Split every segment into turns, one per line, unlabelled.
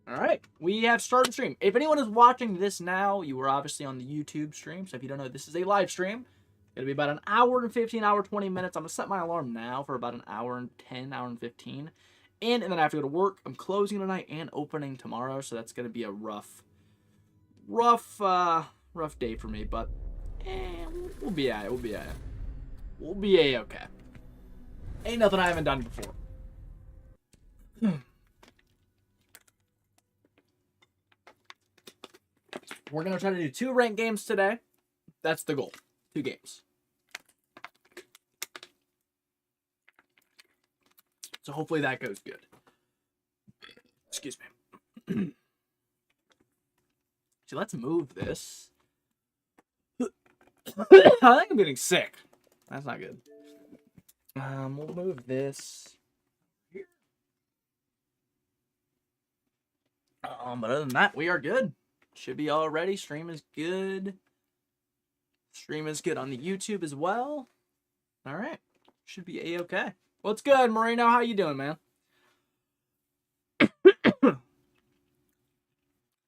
All right, we have started the stream. If anyone is watching this now, you are obviously on the YouTube stream. So if you don't know, this is a live stream. It'll be about an hour and 15, hour 20 minutes. I'm gonna set my alarm now for about an hour and 10, hour and 15, and then I have to go to work. I'm closing tonight and opening tomorrow, so that's gonna be a rough day for me. But we'll be at it. We'll be a-okay. Ain't nothing I haven't done before. We're going to try to do 2 ranked games today. That's the goal. 2 games. So hopefully that goes good. Excuse me. So let's move this. I think I'm getting sick. That's not good. We'll move this here. But other than that, we are good. Should be all ready. Stream is good. Stream is good on the YouTube as well. All right. Should be a-okay. What's good, Marino? How you doing, man?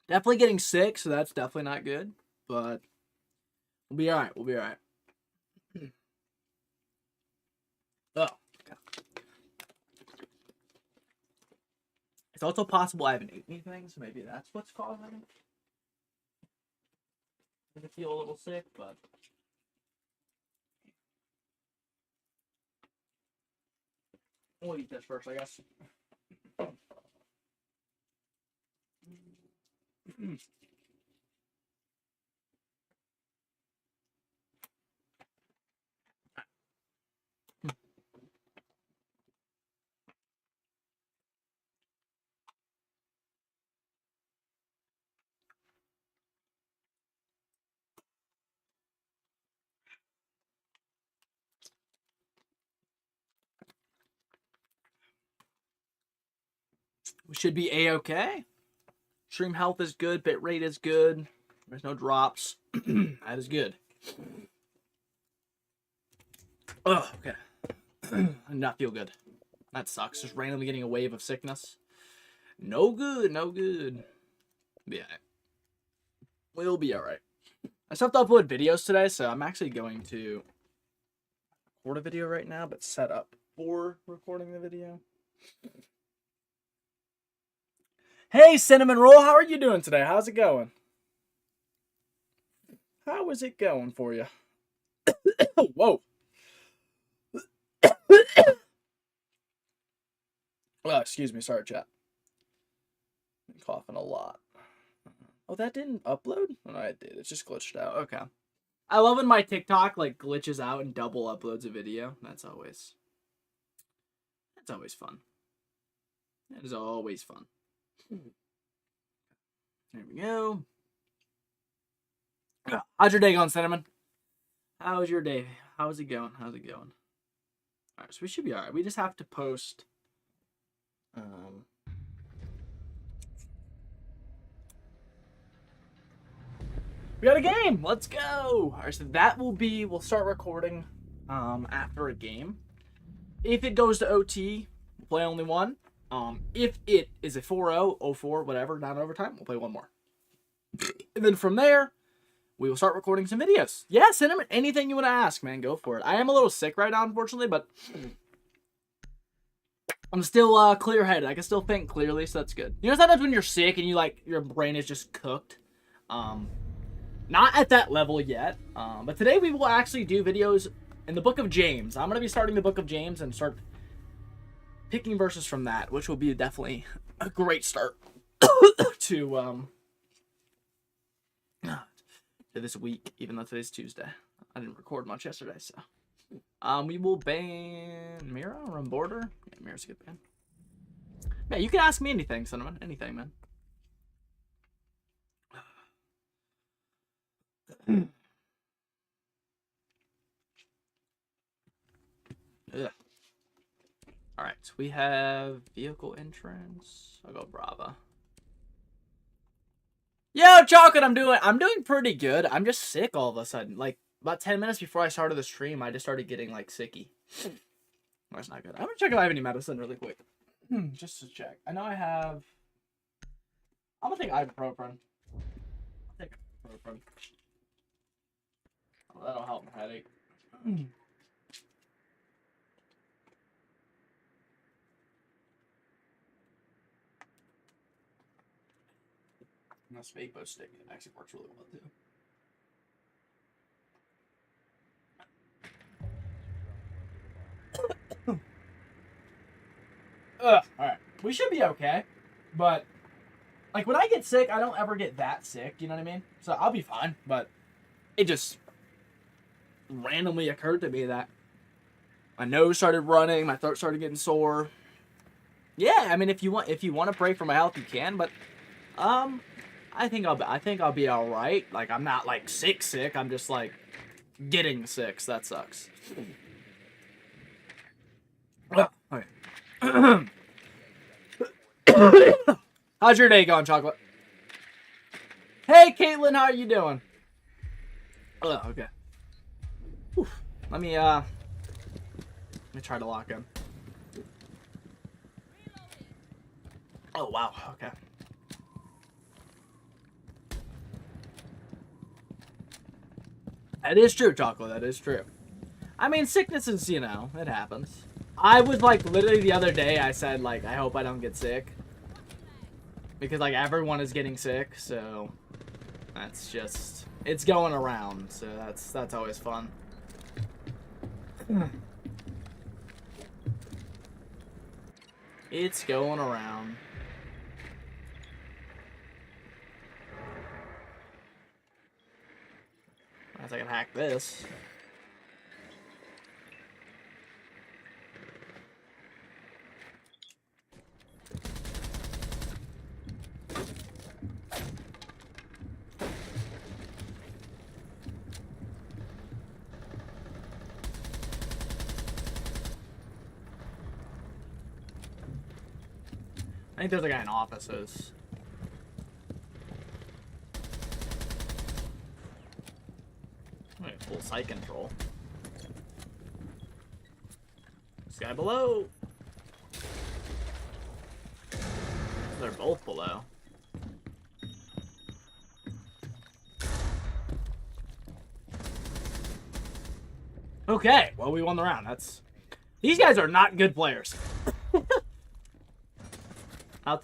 Definitely getting sick, so that's definitely not good. But we'll be all right. We'll be all right. Oh, okay. It's also possible I haven't eaten anything, so maybe that's what's causing it. I feel a little sick, but we'll eat this first, I guess. We should be a-okay. Stream health is good. Bit rate is good. There's no drops. That is good. Oh, okay. I do not feel good. That sucks. Just randomly getting a wave of sickness. No good. No good. Yeah. We'll be alright. I still have to upload videos today, so I'm actually going to record a video right now, but set up for recording the video. Hey, Cinnamon Roll, how are you doing today? How's it going? How is it going for you? Whoa. Oh, excuse me. Sorry, chat. I'm coughing a lot. Oh, that didn't upload? Oh, no, it did. It's just glitched out. Okay. I love when my TikTok like glitches out and double uploads a video. That's always fun. That is always fun. There we go. How's your day going, Cinnamon? How's your day? How's it going? How's it going? Alright, so we should be alright. We just have to post we got a game! Let's go! Alright, so that will be, we'll start recording after a game. If it goes to OT, we'll play only one. If it is a 4-0, 0-4, whatever, not overtime, we'll play one more. And then from there, we will start recording some videos. Yeah, Cinnamon, anything you want to ask, man, go for it. I am a little sick right now, unfortunately, but I'm still clear-headed. I can still think clearly, so that's good. You know, sometimes when you're sick and you like your brain is just cooked. Not at that level yet. But today we will actually do videos in the Book of James. I'm gonna be starting the Book of James and start picking verses from that, which will be definitely a great start to this week, even though today's Tuesday. I didn't record much yesterday, so. We will ban Mira, run border. Yeah, Mira's a good ban. Yeah, you can ask me anything, Cinnamon. Anything, man. Ugh. Alright, so we have vehicle entrance. I'll go Brava. Yo, Chocolate, I'm doing pretty good. I'm just sick all of a sudden. Like, about 10 minutes before I started the stream, I just started getting, like, sicky. That's not good. I'm gonna check if I have any medicine really quick. Just to check. I know I have. I'm gonna take ibuprofen. I'll take ibuprofen. Oh, that'll help my headache. And that's Vapo stick. It actually works really well too. Alright. We should be okay. But, like, when I get sick, I don't ever get that sick. You know what I mean? So I'll be fine. But it just randomly occurred to me that my nose started running, my throat started getting sore. Yeah, I mean, if you want to pray for my health, you can. But, I think I'll be all right. Like, I'm not like sick. I'm just like getting sick. So that sucks. Okay. How's your day going, Chocolate? Hey, Caitlin, how are you doing? Oh, okay. Whew. Let me try to lock in. Oh, wow. Okay. That is true, Chocolate. That is true. I mean, sickness is, you know, it happens. I was, like, literally the other day, I said, like, I hope I don't get sick. Because, like, everyone is getting sick, so that's just, it's going around, so that's always fun. It's going around. I guess I can hack this. I think there's a guy in offices. Wait, full sight control. This guy below. They're both below. Okay, well, we won the round. These guys are not good players.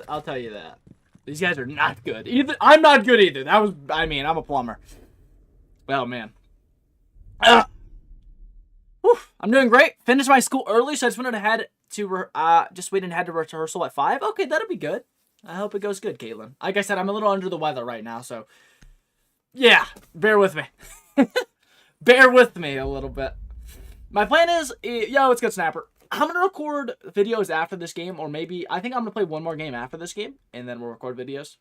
I'll tell you that. These guys are not good. I'm not good either. I'm a plumber. Oh, man. I'm doing great. Finished my school early, so I just went ahead to, head to rehearsal at 5. Okay, that'll be good. I hope it goes good, Caitlin. Like I said, I'm a little under the weather right now, so yeah, bear with me. Bear with me a little bit. My plan is, yo, it's good, Snapper. I'm going to record videos after this game, or maybe, I think I'm going to play one more game after this game, and then we'll record videos.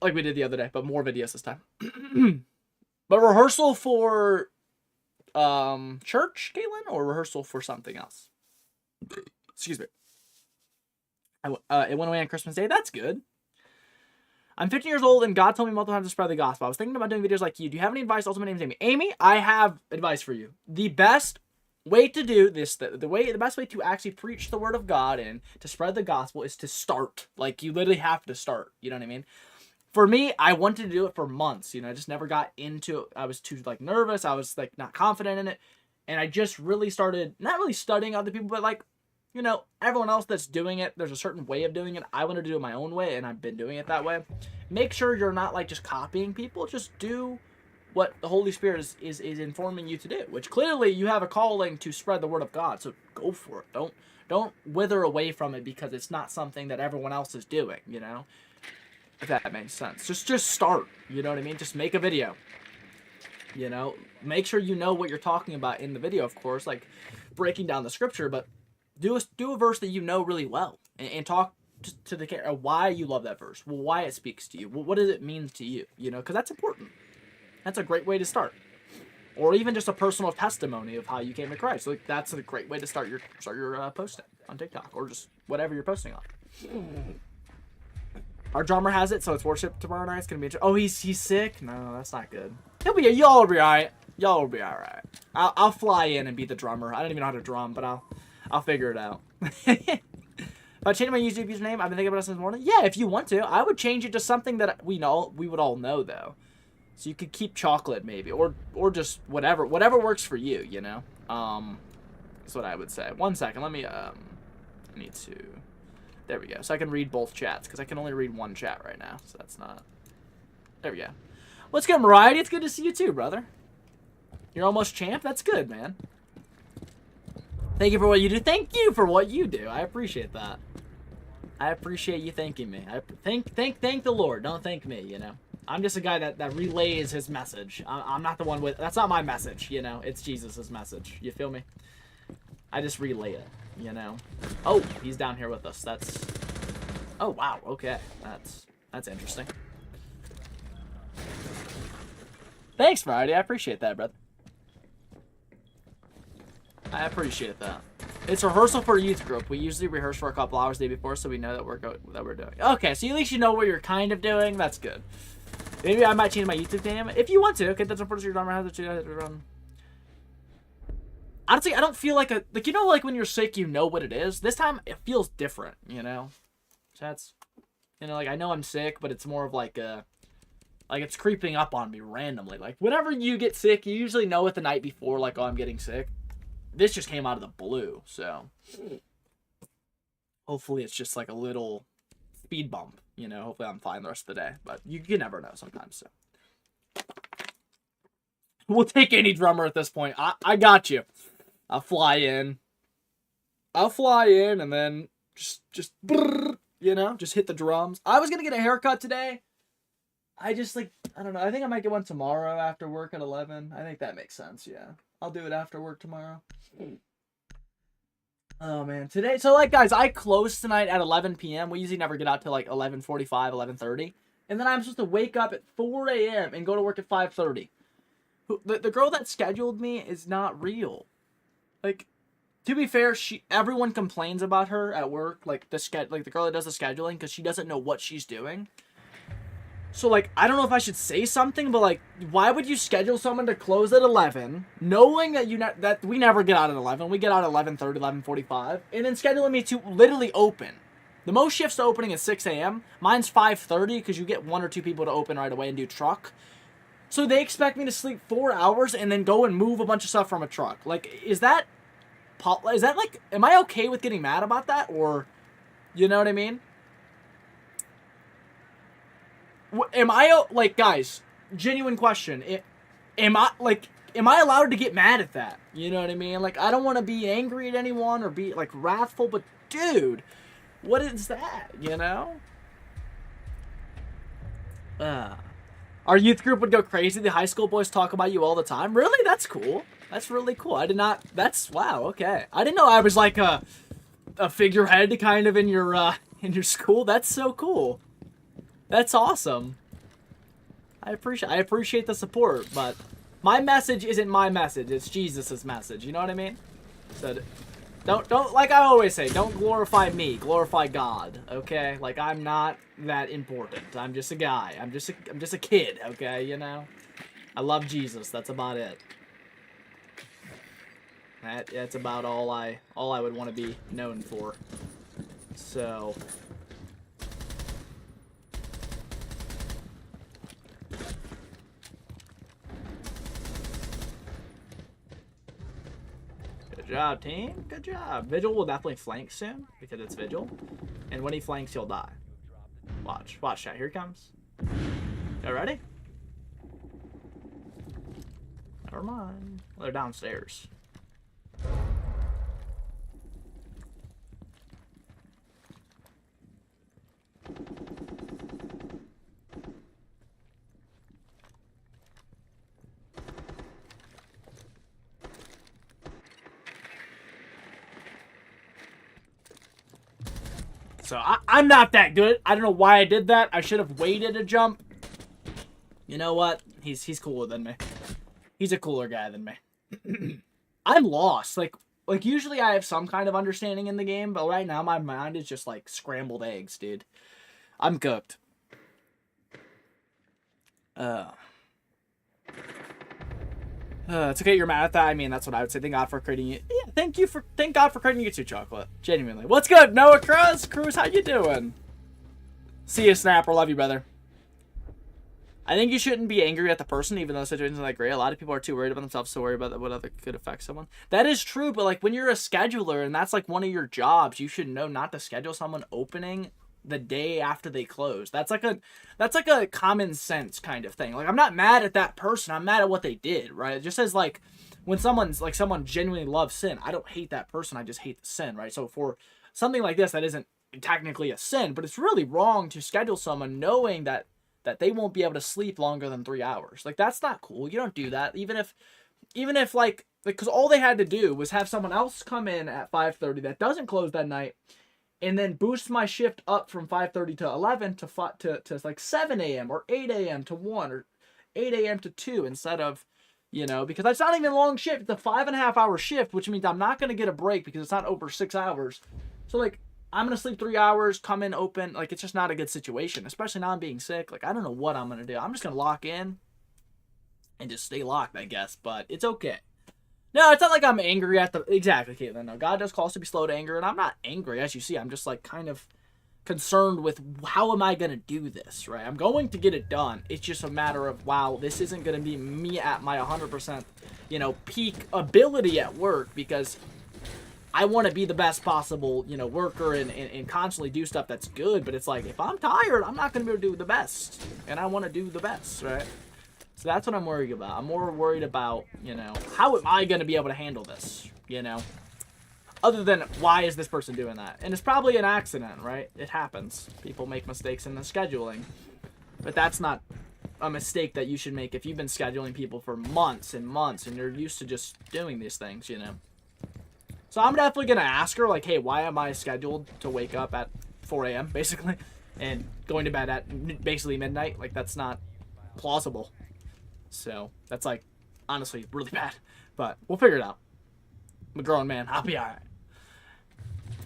Like we did the other day, but more videos this time. But rehearsal for, church, Caitlin, or rehearsal for something else? Excuse me. It went away on Christmas Day. That's good. I'm 15 years old, and God told me multiple times to spread the gospel. I was thinking about doing videos like you. Do you have any advice? Also, my name's Amy. Amy, I have advice for you. The best way to do this, the best way to actually preach the word of God and to spread the gospel is to start. Like, you literally have to start. You know what I mean? For me, I wanted to do it for months. You know, I just never got into it. I was too, like, nervous. I was, like, not confident in it. And I just really started, not really studying other people, but, like, you know, everyone else that's doing it, there's a certain way of doing it. I wanted to do it my own way, and I've been doing it that way. Make sure you're not, like, just copying people. Just do what the Holy Spirit is informing you to do, which clearly you have a calling to spread the word of God, so go for it. Don't wither away from it because it's not something that everyone else is doing, you know? If that makes sense. Just start, you know what I mean? Just make a video. You know? Make sure you know what you're talking about in the video, of course, like breaking down the scripture, but do a verse that you know really well, and talk to the camera why you love that verse, why it speaks to you, what does it mean to you, you know, because that's important. That's a great way to start. Or even just a personal testimony of how you came to Christ. Like, that's a great way to start your posting on TikTok, or just whatever you're posting on. Our drummer has it, so it's worship tomorrow night. It's gonna be. Oh, he's sick. No, that's not good. Y'all will be alright. Y'all will be alright. I'll fly in and be the drummer. I don't even know how to drum, but I'll I'll figure it out. If I change my YouTube username, I've been thinking about it since morning. Yeah, if you want to. I would change it to something that we would all know, though. So you could keep chocolate, maybe. Or just whatever. Whatever works for you, you know? That's what I would say. 1 second. Let me, I need to... There we go. So I can read both chats, because I can only read one chat right now. So that's not... There we go. What's good, Mariah? It's good to see you too, brother. You're almost champ? That's good, man. Thank you for what you do. Thank you for what you do. I appreciate that. I appreciate you thanking me. Thank the Lord. Don't thank me, you know. I'm just a guy that relays his message. I'm not the one with... That's not my message, you know. It's Jesus' message. You feel me? I just relay it, you know. Oh, he's down here with us. That's... Oh, wow. Okay. That's interesting. Thanks, Friday. I appreciate that, brother. I appreciate that. It's rehearsal for a youth group. We usually rehearse for a couple hours the day before, so we know that we're doing. Okay, so at least you know what you're kind of doing. That's good. Maybe I might change my YouTube name if you want to. Okay, that's unfortunately your drummer has to run. Honestly, I don't feel like you know, like when you're sick, you know what it is. This time it feels different, you know. So that's, you know, like I know I'm sick, but it's more of like it's creeping up on me randomly. Like whenever you get sick, you usually know it the night before. Like, oh, I'm getting sick. This just came out of the blue, so hopefully it's just like a little speed bump, you know. Hopefully I'm fine the rest of the day, but you can never know sometimes, so. We'll take any drummer at this point. I got you. I'll fly in and then just brrr, you know, just hit the drums. I was gonna get a haircut today. I just, like, I don't know. I think I might get one tomorrow after work at 11. I think that makes sense, yeah. I'll do it after work tomorrow. Oh, man. Today, so, like, guys, I close tonight at 11 p.m. We usually never get out till, like, 11:45, 11:30. And then I'm supposed to wake up at 4 a.m. and go to work at 5:30. The girl that scheduled me is not real. Like, to be fair, everyone complains about her at work, like, the girl that does the scheduling, because she doesn't know what she's doing. So, like, I don't know if I should say something, but, like, why would you schedule someone to close at 11, knowing that that we never get out at 11, we get out at 11:30, 11:45, and then scheduling me to literally open. The most shifts opening is 6 a.m. Mine's 5:30, because you get 1 or 2 people to open right away and do truck. So they expect me to sleep 4 hours and then go and move a bunch of stuff from a truck. Like, is that, like, am I okay with getting mad about that, or, you know what I mean? Am I, like, guys, genuine question. Am I allowed to get mad at that? You know what I mean? Like, I don't want to be angry at anyone or be, like, wrathful, but, dude, what is that, you know? Our youth group would go crazy. The high school boys talk about you all the time. Really? That's cool. That's really cool. Wow, okay. I didn't know I was, like, a figurehead kind of in your school. That's so cool. That's awesome. I appreciate the support, but my message isn't my message. It's Jesus' message. You know what I mean? So don't like I always say, don't glorify me. Glorify God. Okay? Like, I'm not that important. I'm just a guy. I'm just a kid. Okay? You know? I love Jesus. That's about it. That's about all I would want to be known for. So. Good job, team. Good job. Vigil will definitely flank soon because it's Vigil. And when he flanks, he'll die. Watch. Watch that. Here he comes. You ready? Never mind. Well, they're downstairs. So I'm not that good. I don't know why I did that. I should have waited to jump. You know what? He's cooler than me. He's a cooler guy than me. I'm lost. Like usually I have some kind of understanding in the game, but right now my mind is just like scrambled eggs, dude. I'm cooked. It's okay you're mad at that. I mean, that's what I would say. Thank God for creating you. Yeah, thank God for creating you too, Chocolate. Genuinely. What's good, Noah Cruz? Cruz, how you doing? See you, Snapper. Love you, brother. I think you shouldn't be angry at the person, even though the situation's not great. A lot of people are too worried about themselves, so worried about what other could affect someone. That is true, but like when you're a scheduler and that's like one of your jobs, you should know not to schedule someone opening the day after they close. That's like a common sense kind of thing. Like I'm not mad at that person. I'm mad at what they did, right? It just says like when someone genuinely loves sin, I don't hate that person. I just hate the sin, right? So for something like this that isn't technically a sin, but it's really wrong to schedule someone knowing that they won't be able to sleep longer than 3 hours. Like that's not cool. You don't do that. Even if like because all they had to do was have someone else come in at 5:30 that doesn't close that night, and then boost my shift up from 5:30 to 11 to like 7 a.m. or 8 a.m. to 1 or 8 a.m. to 2 instead of, because that's not even a long shift. It's a 5.5 hour shift, which means I'm not going to get a break because it's not over 6 hours. So like I'm going to sleep 3 hours, come in open. Like it's just not a good situation, especially now I'm being sick. Like I don't know what I'm going to do. I'm just going to lock in and just stay locked, I guess, but it's okay. No, it's not like I'm angry at the... Exactly, Caitlin. No, God does call us to be slow to anger, and I'm not angry, as you see. I'm just, like, kind of concerned with how am I going to do this, right? I'm going to get it done. It's just a matter of, wow, this isn't going to be me at my 100%, peak ability at work because I want to be the best possible, worker and constantly do stuff that's good. But it's like, if I'm tired, I'm not going to be able to do the best. And I want to do the best, right? So that's what I'm worried about. I'm more worried about, how am I going to be able to handle this, Other than, why is this person doing that? And it's probably an accident, right? It happens. People make mistakes in the scheduling. But that's not a mistake that you should make if you've been scheduling people for months and months and you're used to just doing these things, So I'm definitely going to ask her, like, hey, why am I scheduled to wake up at 4 a.m., basically, and going to bed at basically midnight? Like, that's not plausible. So that's like honestly really bad, but we'll figure it out. I'm a grown man. I'll be all right.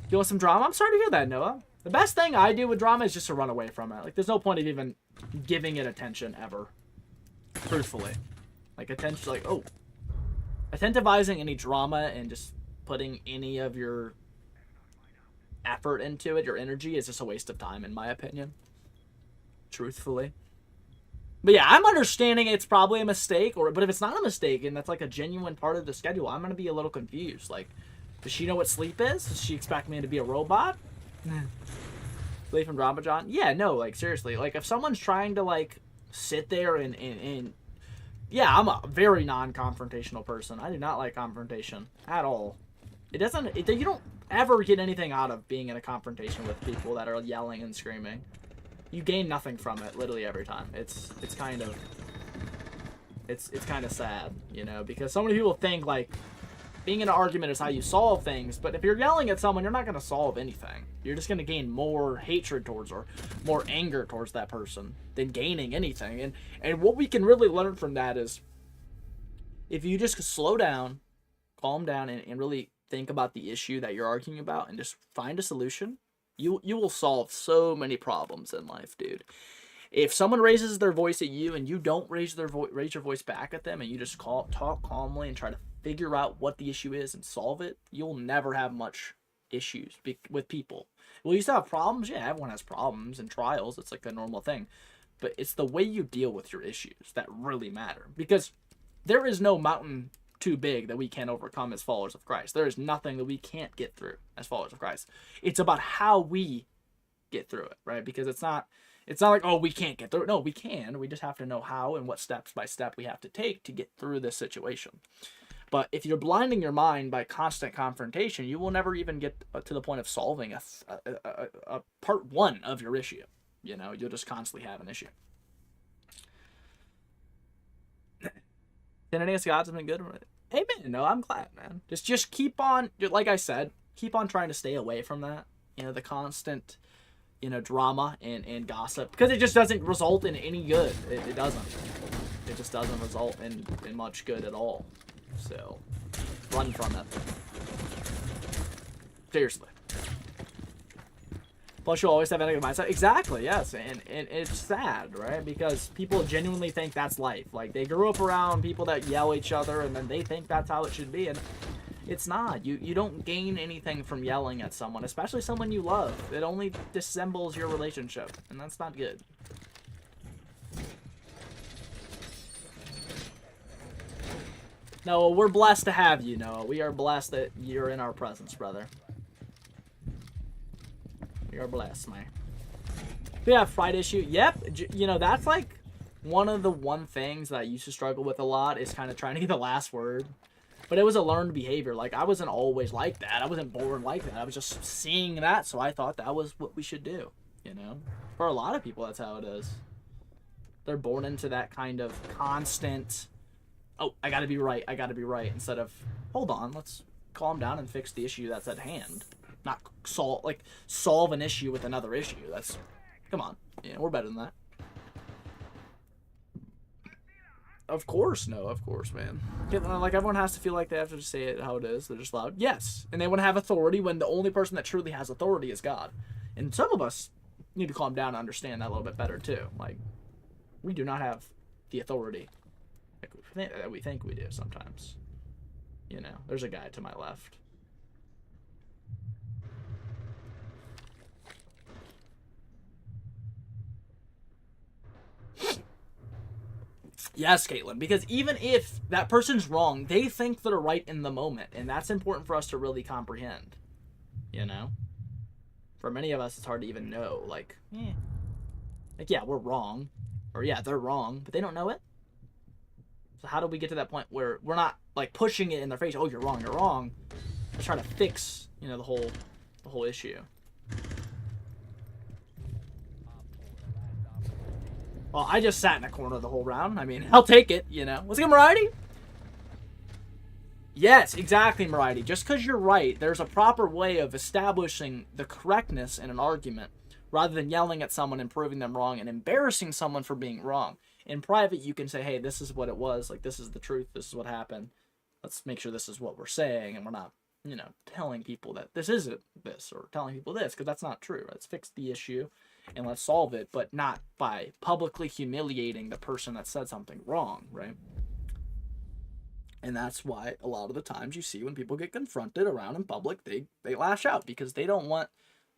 You want some drama? I'm sorry to hear that, Noah. The best thing I do with drama is just to run away from it. Like there's no point of even giving it attention ever. Truthfully, like attention, like attentivizing any drama and just putting any of your effort into it, your energy, is just a waste of time in my opinion. Truthfully. But yeah, I'm understanding it's probably a mistake, but if it's not a mistake and that's like a genuine part of the schedule, I'm going to be a little confused. Like, does she know what sleep is? Does she expect me to be a robot? Sleep from Drama John? Yeah, no, like seriously. Like if someone's trying to like sit there and yeah, I'm a very non-confrontational person. I do not like confrontation at all. You don't ever get anything out of being in a confrontation with people that are yelling and screaming. You gain nothing from it literally every time. It's kind of sad, because so many people think like being in an argument is how you solve things, but if you're yelling at someone, you're not going to solve anything. You're just going to gain more hatred towards or more anger towards that person than gaining anything. And what we can really learn from that is if you just slow down, calm down, and really think about the issue that you're arguing about and just find a solution, you will solve so many problems in life, dude. If someone raises their voice at you and you don't raise your voice back at them and you just talk calmly and try to figure out what the issue is and solve it, you'll never have much issues with people. Will you still have problems? Yeah, everyone has problems and trials. It's like a normal thing. But it's the way you deal with your issues that really matter. Because there is no mountain too big that we can't overcome as followers of Christ. There is nothing that we can't get through as followers of Christ. It's about how we get through it, right? Because it's not like, oh, we can't get through it. No, we can. We just have to know how and what steps by step we have to take to get through this situation. But if you're blinding your mind by constant confrontation, you will never even get to the point of solving a part one of your issue. You'll just constantly have an issue. Then any of God's been good. Amen. No, I'm glad, man. Just keep on, like I said, keep on trying to stay away from that. The constant, drama and gossip, because it just doesn't result in any good. It doesn't. It just doesn't result in much good at all. So, run from it. Seriously. Plus, you'll always have a negative mindset. Exactly, yes. And it's sad, right? Because people genuinely think that's life. Like, they grew up around people that yell at each other, and then they think that's how it should be. And it's not. You don't gain anything from yelling at someone, especially someone you love. It only dissembles your relationship, and that's not good. No, we're blessed to have you, Noah. We are blessed that you're in our presence, brother. We are blessed, man. We have fried issue. Yep. You know, that's like one of the things that I used to struggle with a lot is kind of trying to get the last word. But it was a learned behavior. Like, I wasn't always like that. I wasn't born like that. I was just seeing that, so I thought that was what we should do, you know? For a lot of people, that's how it is. They're born into that kind of constant, oh, I gotta be right, instead of, hold on, let's calm down and fix the issue that's at hand. Not solve an issue with another issue. That's, come on. Yeah, we're better than that. Of course, no, of course, man. Like, everyone has to feel like they have to say it how it is. They're just loud. Yes, and they want to have authority when the only person that truly has authority is God. And some of us need to calm down and understand that a little bit better, too. Like, we do not have the authority that we think we do sometimes. You know, there's a guy to my left. Yes, Caitlin, because even if that person's wrong, they think they're right in the moment, and that's important for us to really comprehend, you know? For many of us, it's hard to even know, like, yeah, we're wrong, or yeah, they're wrong, but they don't know it. So how do we get to that point where we're not, like, pushing it in their face, oh, you're wrong, let's try to fix, you know, the whole issue. Well, I just sat in a corner the whole round. I mean, I'll take it, you know. What's good, Mariety? Yes, exactly, Mariety. Just because you're right, there's a proper way of establishing the correctness in an argument rather than yelling at someone and proving them wrong and embarrassing someone for being wrong. In private, you can say, hey, this is what it was. Like, this is the truth. This is what happened. Let's make sure this is what we're saying, and we're not, you know, telling people that this isn't this or telling people this, because that's not true. Let's fix the issue and let's solve it, but not by publicly humiliating the person that said something wrong, right? And that's why a lot of the times you see when people get confronted around in public, they lash out because they don't want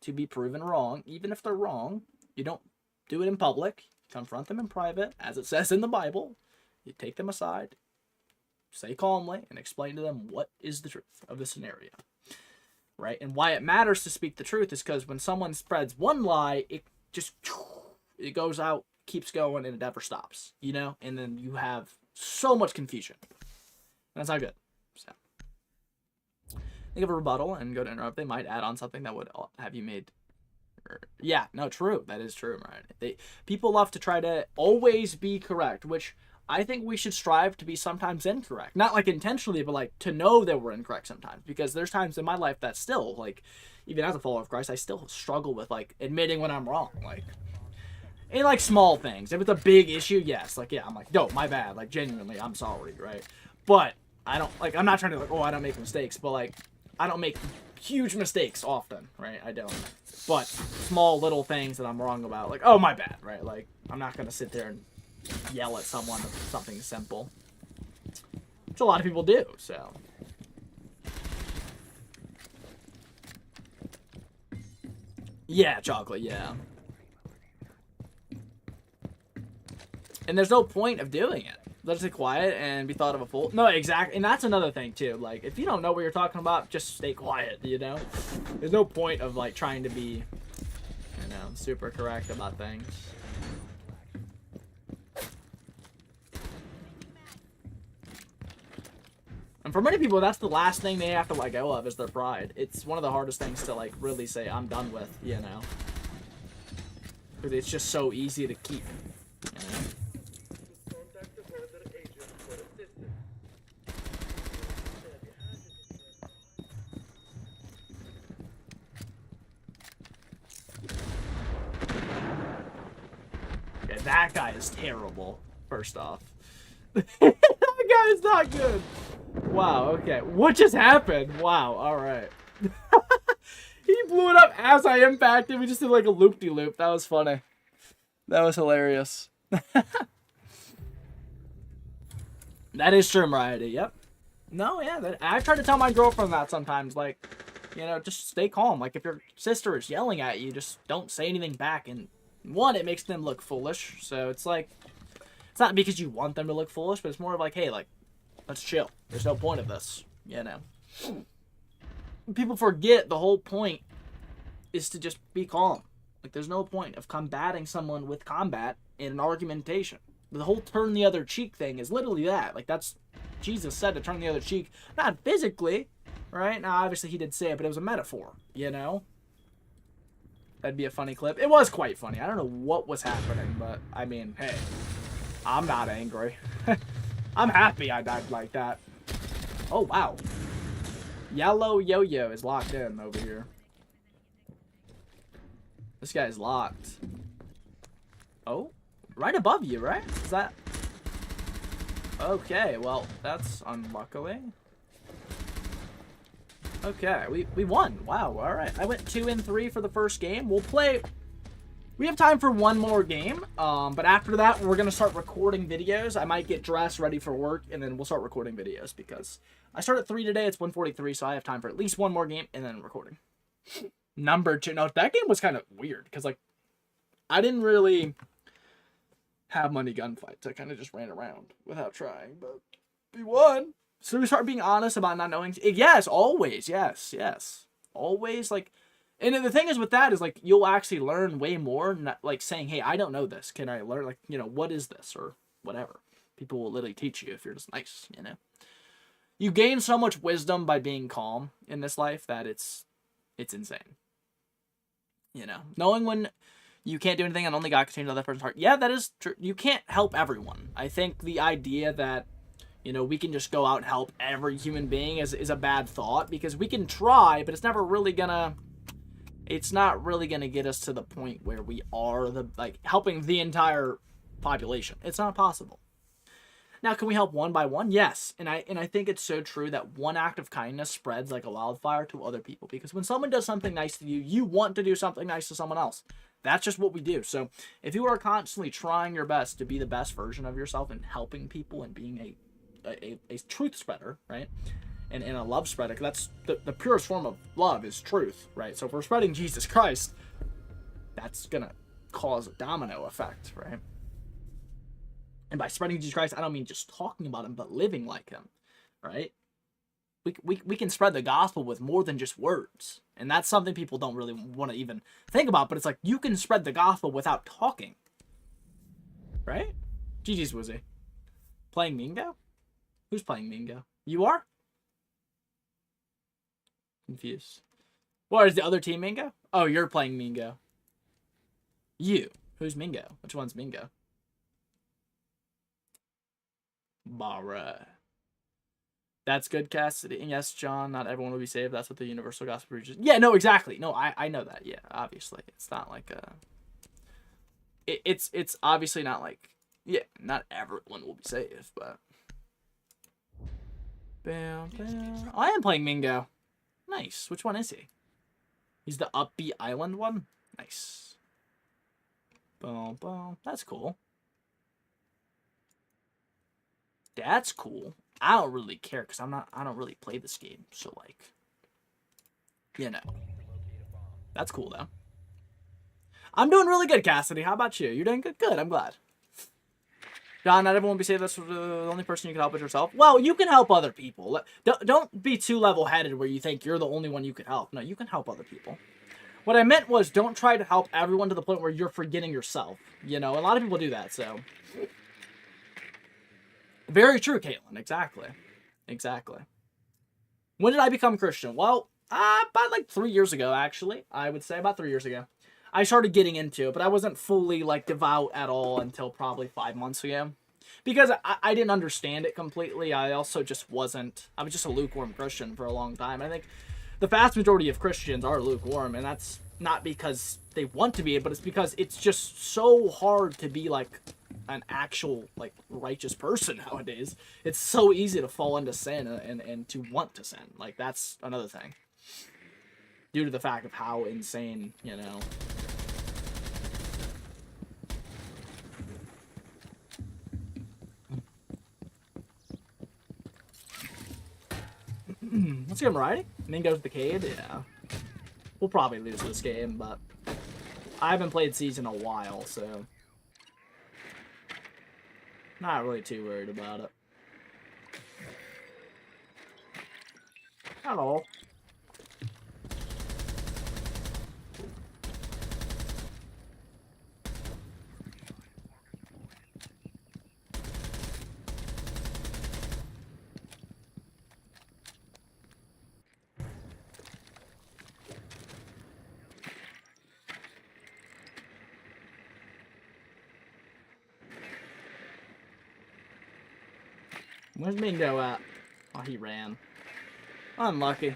to be proven wrong. Even if they're wrong, you don't do it in public. Confront them in private, as it says in the Bible. You take them aside, say calmly, and explain to them what is the truth of the scenario, right? And why it matters to speak the truth is because when someone spreads one lie, it goes out, keeps going, and it never stops, you know? And then you have so much confusion. That's not good. So, think of a rebuttal and go to interrupt. They might add on something that would have you made. Yeah, no, true. That is true, right? People love to try to always be correct, which I think we should strive to be sometimes incorrect. Not like intentionally, but like to know that we're incorrect sometimes. Because there's times in my life that still, like, even as a follower of Christ, I still struggle with, like, admitting when I'm wrong. Like, in, like, small things. If it's a big issue, yes. Like, yeah, I'm like, no, my bad. Like, genuinely, I'm sorry, right? But I don't, like, I'm not trying to, like, oh, I don't make mistakes. But, like, I don't make huge mistakes often, right? I don't. But small little things that I'm wrong about, like, oh, my bad, right? Like, I'm not going to sit there and yell at someone of something simple. Which a lot of people do, so. Yeah, chocolate, yeah. And there's no point of doing it. Let's stay quiet and be thought of a fool. No, exactly. And that's another thing, too. Like, if you don't know what you're talking about, just stay quiet, you know? There's no point of, like, trying to be, you know, super correct about things. And for many people, that's the last thing they have to let go of is their pride. It's one of the hardest things to, like, really say, I'm done with, you know? Because it's just so easy to keep, you know? Okay, that guy is terrible, first off. That guy is not good. Wow, okay. What just happened? Wow, alright. He blew it up as I impacted. We just did like a loop-de-loop. That was funny. That was hilarious. That is true, Mariah. Yep. No, yeah. I try to tell my girlfriend that sometimes. Like, you know, just stay calm. Like, if your sister is yelling at you, just don't say anything back. And one, it makes them look foolish. So it's like, it's not because you want them to look foolish, but it's more of like, hey, like, let's chill. There's no point of this, you know. People forget the whole point is to just be calm. Like, there's no point of combating someone with combat in an argumentation. The whole turn the other cheek thing is literally that. Like, that's, Jesus said to turn the other cheek. Not physically, right? Now, obviously he did say it, but it was a metaphor, you know? That'd be a funny clip. It was quite funny. I don't know what was happening, but, I mean, hey. I'm not angry. I'm happy I died like that. Oh, wow. Yellow Yo-Yo is locked in over here. This guy's locked. Oh, right above you, right? Is that... Okay, well, that's unluckily. Okay, we won. Wow, all right. I went 2-3 for the first game. We'll play... We have time for one more game, but after that, we're going to start recording videos. I might get dressed, ready for work, and then we'll start recording videos because I start at 3 today. It's 1:43, so I have time for at least one more game and then recording. Number 2. No, that game was kind of weird because, like, I didn't really have money gunfights. I kind of just ran around without trying, but we won. So we start being honest about not knowing. Yes, always. Yes. Always, like... And the thing is with that is, like, you'll actually learn way more, not, like, saying, hey, I don't know this. Can I learn? Like, you know, what is this? Or whatever. People will literally teach you if you're just nice, you know? You gain so much wisdom by being calm in this life that it's insane. You know? Knowing when you can't do anything and only God can change another person's heart. Yeah, that is true. You can't help everyone. I think the idea that, you know, we can just go out and help every human being is a bad thought. Because we can try, but it's never really gonna... It's not really going to get us to the point where we are helping the entire population. It's not possible. Now, can we help one by one? Yes. And I think it's so true that one act of kindness spreads like a wildfire to other people. Because when someone does something nice to you, you want to do something nice to someone else. That's just what we do. So if you are constantly trying your best to be the best version of yourself and helping people and being a truth spreader, right? And a love spreader, that's the purest form of love is truth, right? So if we're spreading Jesus Christ, that's gonna cause a domino effect, right? And by spreading Jesus Christ, I don't mean just talking about him, but living like him, right? We can spread the gospel with more than just words, and that's something people don't really want to even think about. But it's like you can spread the gospel without talking, right? GG's Wizzy. Playing Mingo? Who's playing Mingo? You are? Confused. What is the other team, Mingo? Oh, you're playing Mingo. You. Who's Mingo? Which one's Mingo? Alright. That's good, Cassidy. And yes, John, not everyone will be saved. That's what the universal gospel preaches. Yeah, no, exactly. No, I know that. Yeah, obviously. It's not like a... It's obviously not like... Yeah, not everyone will be saved, but... Bam, bam. Oh, I am playing Mingo. Nice. Which one is he? He's the upbeat island one? Nice. Boom, boom. That's cool. That's cool. I don't really care because I don't really play this game. So, like, you know. That's cool, though. I'm doing really good, Cassidy. How about you? You're doing good? Good. I'm glad. John, not everyone will be saved. That's the only person you can help is yourself. Well, you can help other people. Don't be too level-headed where you think you're the only one you can help. No, you can help other people. What I meant was don't try to help everyone to the point where you're forgetting yourself. You know, a lot of people do that, so. Very true, Caitlin. Exactly. Exactly. When did I become Christian? Well, about like 3 years ago, actually. I would say about 3 years ago. I started getting into it, but I wasn't fully, like, devout at all until probably 5 months ago. Because I didn't understand it completely. I also just wasn't... I was just a lukewarm Christian for a long time. I think the vast majority of Christians are lukewarm, and that's not because they want to be, but it's because it's just so hard to be, like, an actual, like, righteous person nowadays. It's so easy to fall into sin and to want to sin. Like, that's another thing. due to the fact of how insane, you know. Let's get him riding. And then goes the Cade. Yeah. We'll probably lose this game, but I haven't played Siege in a while, so not really too worried about it. Not all. Where's Mingo at? Oh, he ran. Unlucky.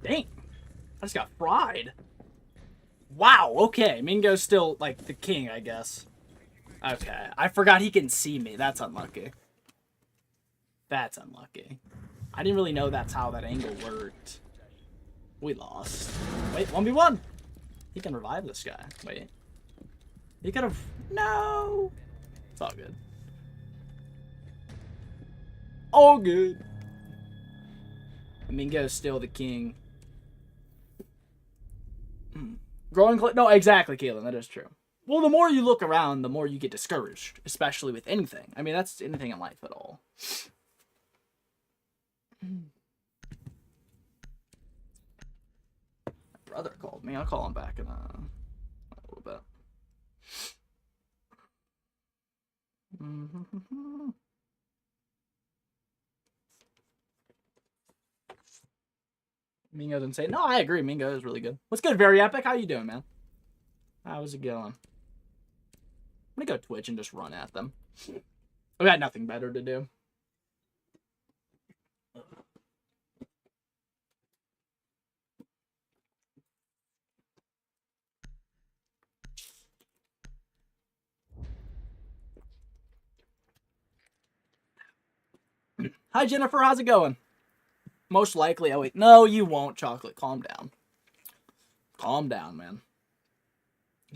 Dang. I just got fried. Wow, okay. Mingo's still, like, the king, I guess. Okay. I forgot he can see me. That's unlucky. That's unlucky. I didn't really know that's how that angle worked. We lost. Wait, 1v1! He can revive this guy. Wait. He could have... No! It's all good. All good. Mingo's still the king. Growing... No, exactly, Kaylin. That is true. Well, the more you look around, the more you get discouraged. Especially with anything. I mean, that's anything in life at all. My brother called me. I'll call him back in a little bit. Mingo didn't say, no, I agree. Mingo is really good. What's good, Very Epic? How you doing, man? How's it going? I'm gonna go Twitch and just run at them. We got nothing better to do. Hi, Jennifer. How's it going? Most likely. Oh, wait. No, you won't, Chocolate. Calm down. Calm down, man.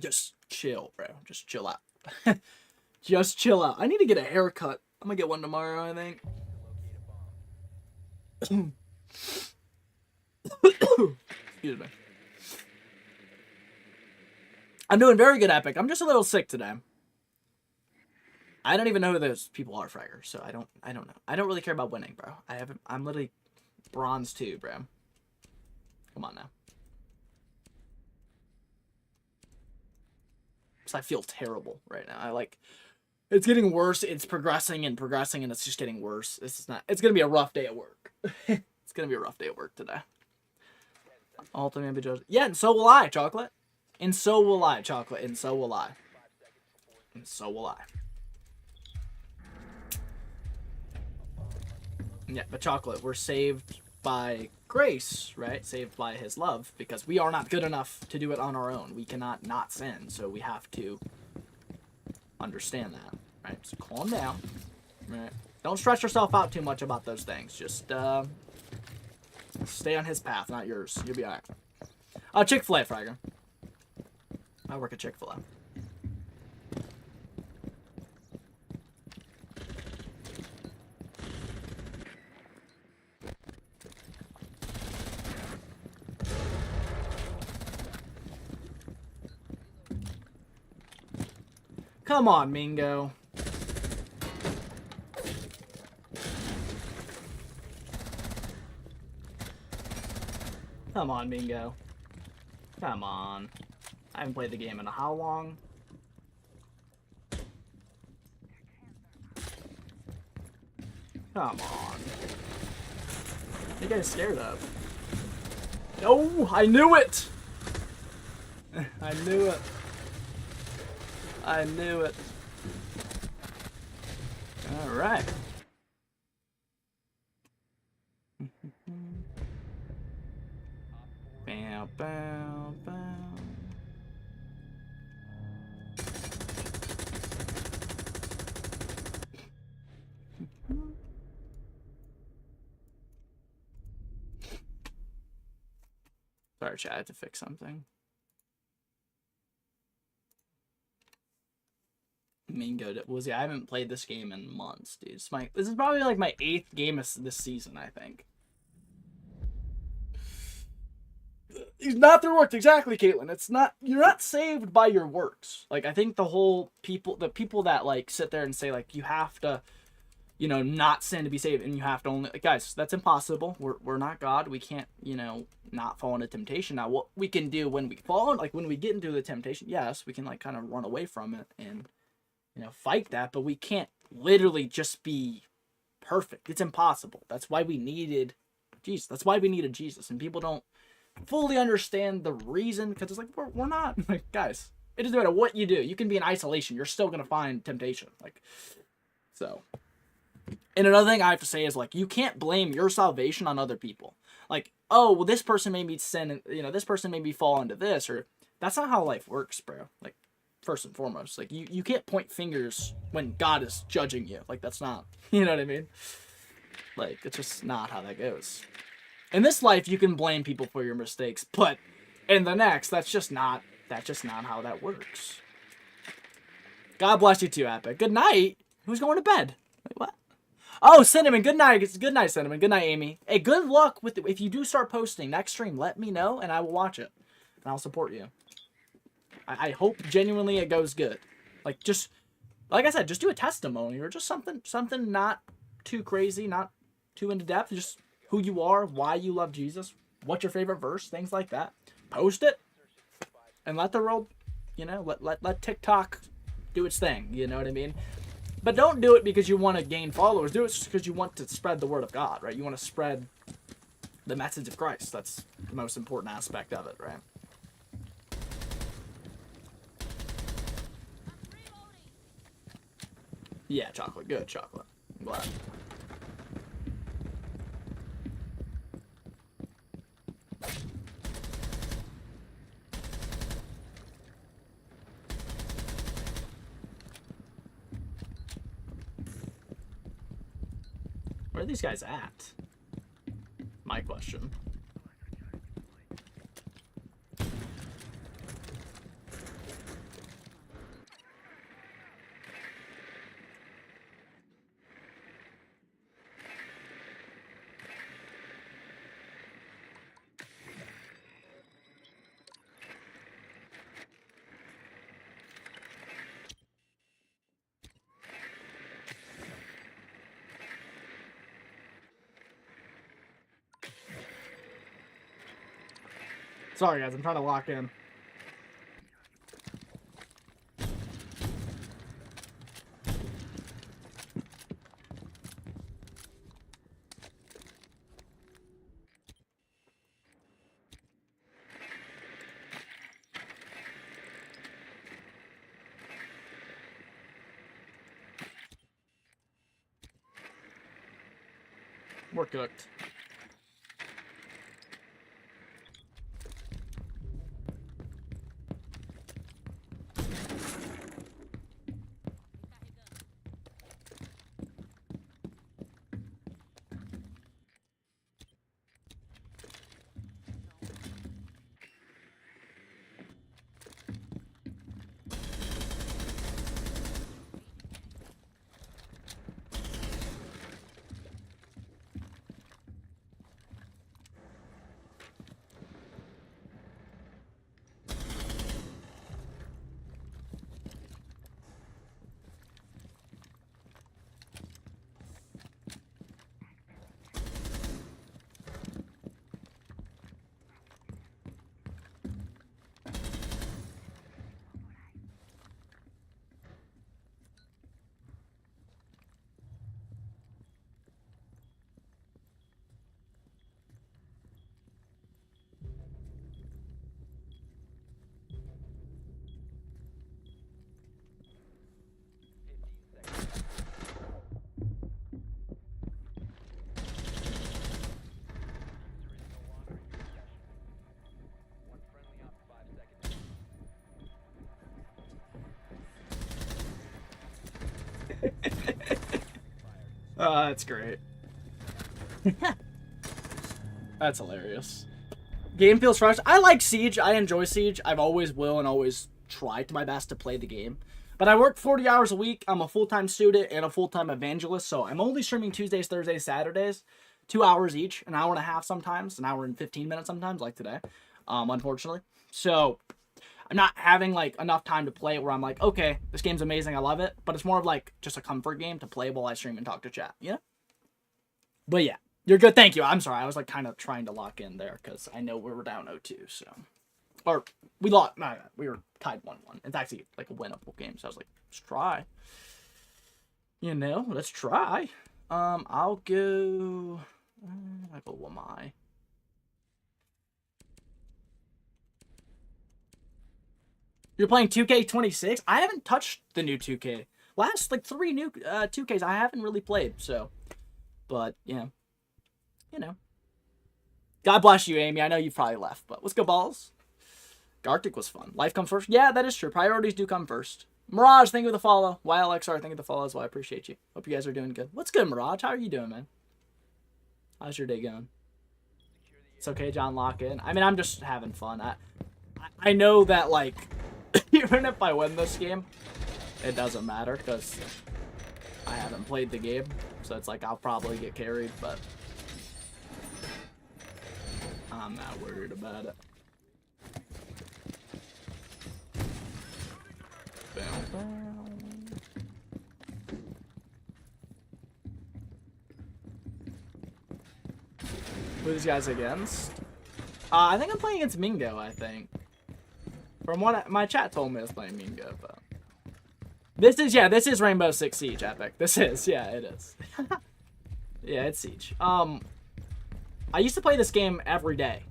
Just chill, bro. Just chill out. Just chill out. I need to get a haircut. I'm gonna get one tomorrow, I think. Excuse me. I'm doing very good, Epic. I'm just a little sick today. I don't even know who those people are, Fragger, so I don't know. I don't really care about winning, bro. I'm literally bronze 2, bro. Come on now. So I feel terrible right now. It's getting worse. It's progressing and progressing, and it's just getting worse. It's gonna be a rough day at work. It's gonna be a rough day at work today. Ultimate judge. Yeah, and so will I, Chocolate. And so will I, Chocolate. And so will I. And so will I. Yeah, but Chocolate, we're saved by grace, right? Saved by his love, because we are not good enough to do it on our own. We cannot not sin, so we have to understand that, right? So calm down, right? Don't stress yourself out too much about those things. Just stay on his path, not yours. You'll be alright. Chick-fil-A, Fragger. I work at Chick-fil-A. Come on, Mingo. Come on, Mingo. Come on. I haven't played the game in how long? Come on. You guys scared of? No, I knew it! I knew it. I knew it. Alright. Bow, bow, bow. Sorry, chat, I had to fix something. Mingo was I haven't played this game in months, dude. This is probably like my 8th game of this season, I think. It's not their works, exactly, Caitlin. It's not, you're not saved by your works. Like, I think the people that like sit there and say like you have to, you know, not sin to be saved, and you have to only, like, guys, that's impossible. We're not God. We can't, you know, not fall into temptation. Now, what we can do when we fall, like when we get into the temptation, yes, we can like kind of run away from it and, you know, fight that, but we can't literally just be perfect. It's impossible. That's why we needed Jesus. That's why we needed Jesus, and people don't fully understand the reason, because it's like we're not like, guys, it doesn't matter what you do. You can be in isolation, you're still gonna find temptation. Like, so. And another thing I have to say is, like, you can't blame your salvation on other people. Like, oh, well, this person made me sin, and, you know, this person made me fall into this, or that's not how life works, bro. Like, first and foremost, like, you can't point fingers when God is judging you. Like, that's not, you know what I mean? Like, it's just not how that goes. In this life, you can blame people for your mistakes, but in the next, that's just not how that works. God bless you too, Epic. Good night. Who's going to bed? Wait, what? Oh, Cinnamon. Good night. Good night, Cinnamon. Good night, Amy. Hey, good luck with if you do start posting next stream. Let me know, and I will watch it, and I'll support you. I hope genuinely it goes good. Like, just like I said, just do a testimony or just something not too crazy, not too into depth. Just who you are, why you love Jesus, what's your favorite verse, things like that. Post it, and let the world, you know, let TikTok do its thing. You know what I mean? But don't do it because you want to gain followers. Do it just because you want to spread the word of God, right? You want to spread the message of Christ. That's the most important aspect of it, right? Yeah, chocolate. Good chocolate. I'm glad. Where are these guys at? My question. Sorry, guys. I'm trying to lock in. We're cooked. Oh, that's great. That's hilarious. Game feels fresh. I like Siege. I enjoy Siege. I've always will and always tried my best to play the game. But I work 40 hours a week. I'm a full-time student and a full-time evangelist, so I'm only streaming Tuesdays, Thursdays, Saturdays. 2 hours each, an hour and a half sometimes, an hour and 15 minutes sometimes, like today, unfortunately. So I'm not having like enough time to play it where I'm like, okay, this game's amazing, I love it. But it's more of like just a comfort game to play while I stream and talk to chat, you know? But yeah. You're good. Thank you. I'm sorry. I was like kind of trying to lock in there because I know we were down 0-2. So, or we lost. No, we were tied 1-1. It's actually like a winnable game. So I was like, let's try. You know, let's try. I'll go. I go Wamai. You're playing 2K26? I haven't touched the new 2K. Last like 3 new 2Ks I haven't really played. So, but yeah. You know. God bless you, Amy. I know you've probably left, but let's go, balls. Gartic was fun. Life comes first. Yeah, that is true. Priorities do come first. Mirage, thank you for the follow. YLXR, thank you for the follow as well. I appreciate you. Hope you guys are doing good. What's good, Mirage? How are you doing, man? How's your day going? It's okay, John Lock-in. I mean, I'm just having fun. I know that, like, even if I win this game, it doesn't matter because I haven't played the game. So it's like I'll probably get carried, but I'm not worried about it. Who are these guys against? I think I'm playing against Mingo, I think. From what my chat told me I was playing Mingo, but this is Rainbow Six Siege Epic. This is, yeah, it is. Yeah, it's Siege. I used to play this game every day.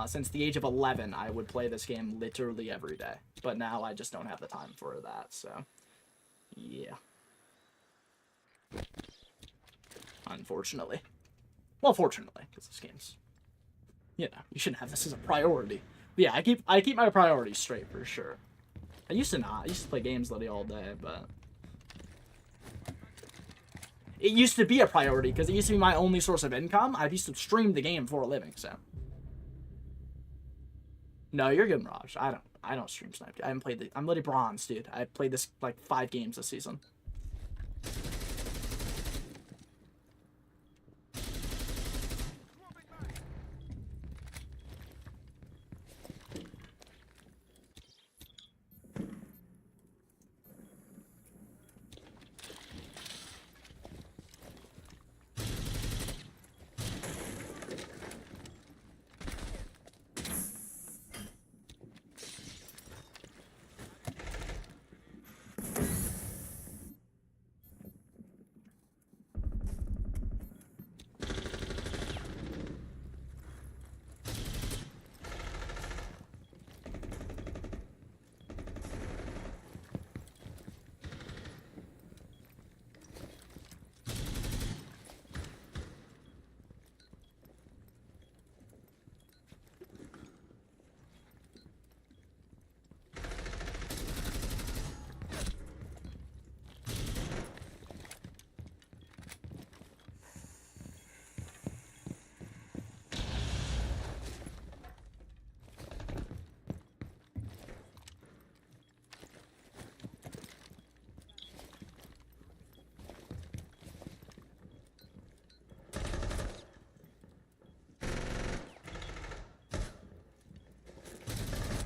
Since the age of 11, I would play this game literally every day. But now I just don't have the time for that, so yeah. Unfortunately. Well, fortunately, because this game's, you know, you shouldn't have this as a priority. But yeah, I keep my priorities straight for sure. I used to not. I used to play games literally all day, but it used to be a priority because it used to be my only source of income. I used to stream the game for a living, so. No, you're good, Mirage. I don't stream Snipe. I haven't played I'm literally bronze, dude. I played this like 5 games this season.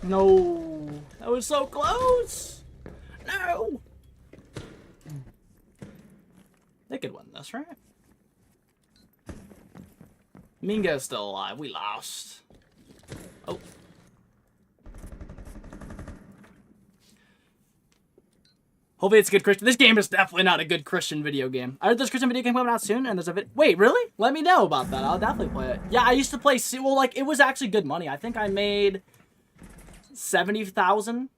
No, that was so close. No. They could win this, right? Mingo's still alive. We lost. Oh. Hopefully it's a good Christian. This game is definitely not a good Christian video game. I heard this Christian video game coming out soon, and there's a Wait, really? Let me know about that. I'll definitely play it. Yeah, I used to play. Well, like it was actually good money. I think I made 70,000.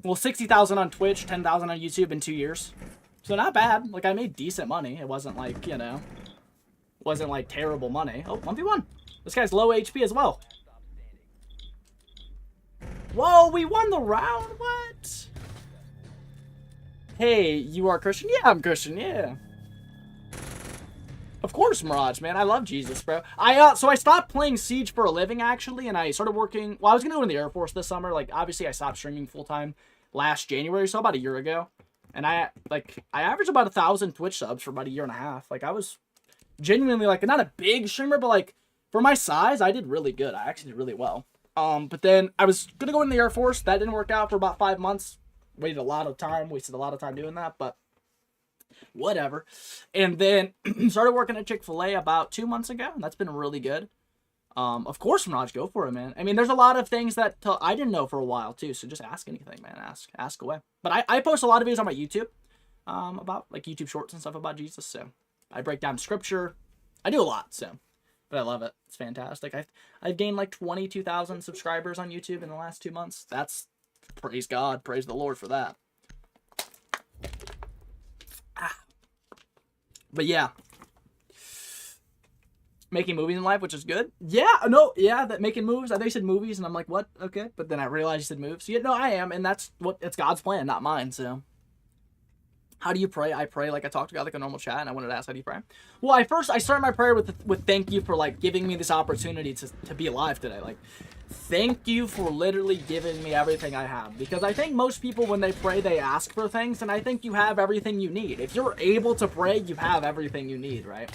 Well, 60,000 on Twitch, 10,000 on YouTube in 2 years. So not bad. Like I made decent money. It wasn't like, you know, wasn't like terrible money. Oh, 1v1. This guy's low HP as well. Whoa, we won the round? What? Hey, you are Christian? Yeah, I'm Christian, yeah. Of course, Mirage, man. I love Jesus, bro. So I stopped playing Siege for a living, actually, and I started working... Well, I was going to go in the Air Force this summer. Like, obviously, I stopped streaming full-time last January, so about a year ago. And I averaged about 1,000 Twitch subs for about a year and a half. Like, I was genuinely, like, not a big streamer, but, like, for my size, I did really good. I actually did really well. But then I was going to go in the Air Force. That didn't work out for about 5 months. Wasted a lot of time doing that, but whatever. And then started working at Chick-fil-A about 2 months ago, and that's been really good. Of course, Mirage, go for it, man. I mean, there's a lot of things that I didn't know for a while, too, so just ask anything, man. Ask away. But I post a lot of videos on my YouTube, about, like, YouTube shorts and stuff about Jesus, so I break down scripture. I do a lot, so, but I love it. It's fantastic. I've gained, like, 22,000 subscribers on YouTube in the last 2 months. That's, praise God, praise the Lord for that. But yeah, making movies in life, which is good. Yeah, no, yeah, that making movies. I think you said movies, and I'm like, what? Okay, but then I realized you said moves. Yeah, no, I am, and it's God's plan, not mine. So, how do you pray? I pray like I talk to God like a normal chat, and I wanted to ask, how do you pray? Well, I started my prayer with thank you for like giving me this opportunity to be alive today. Like, thank you for literally giving me everything I have. Because I think most people, when they pray, they ask for things, and I think you have everything you need. If you're able to pray, you have everything you need, right?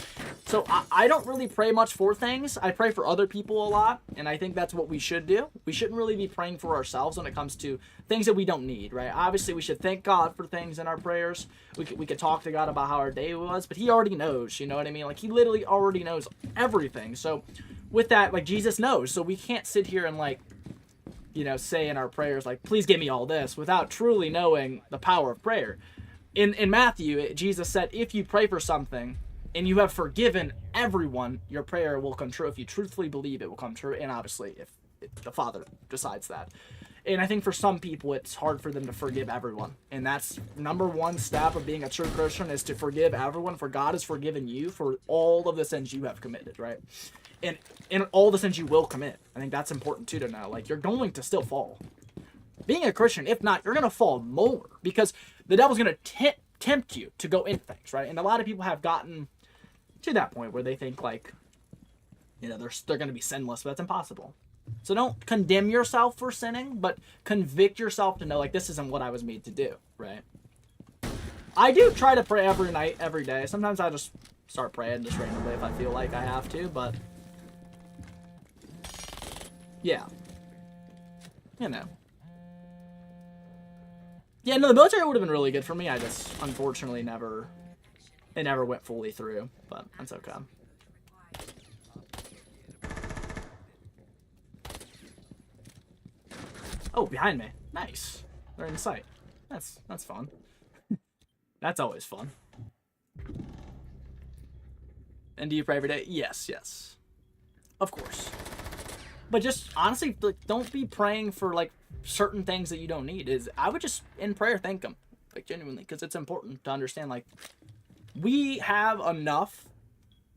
So I don't really pray much for things. I pray for other people a lot, and I think that's what we should do. We shouldn't really be praying for ourselves when it comes to things that we don't need, right? Obviously, we should thank God for things in our prayers. We could talk to God about how our day was, but he already knows, you know what I mean? Like, he literally already knows everything. So with that, like, Jesus knows, so we can't sit here and, like, you know, say in our prayers, like, please give me all this, without truly knowing the power of prayer. In Matthew, Jesus said, if you pray for something and you have forgiven everyone, your prayer will come true. If you truthfully believe, it will come true. And obviously, if the Father decides that. And I think for some people, it's hard for them to forgive everyone. And that's number one step of being a true Christian, is to forgive everyone, for God has forgiven you for all of the sins you have committed, right? And all the sins you will commit. I think that's important too to know. Like, you're going to still fall. Being a Christian, if not, you're going to fall more, because the devil's going to tempt you to go into things, right? And a lot of people have gotten to that point where they think, like, you know, they're going to be sinless, but that's impossible. So don't condemn yourself for sinning, but convict yourself to know, like, this isn't what I was made to do, right? I do try to pray every night, every day. Sometimes I just start praying just randomly if I feel like I have to, but yeah. You know. Yeah, no, the military would have been really good for me. I just, unfortunately, it never went fully through, but that's okay. Oh, behind me. Nice. They're in sight. That's fun. That's always fun. And do you pray every day? Yes. Of course. But just, honestly, like, don't be praying for, like, certain things that you don't need. I would just, in prayer, thank them. Like, genuinely. Because it's important to understand, like, we have enough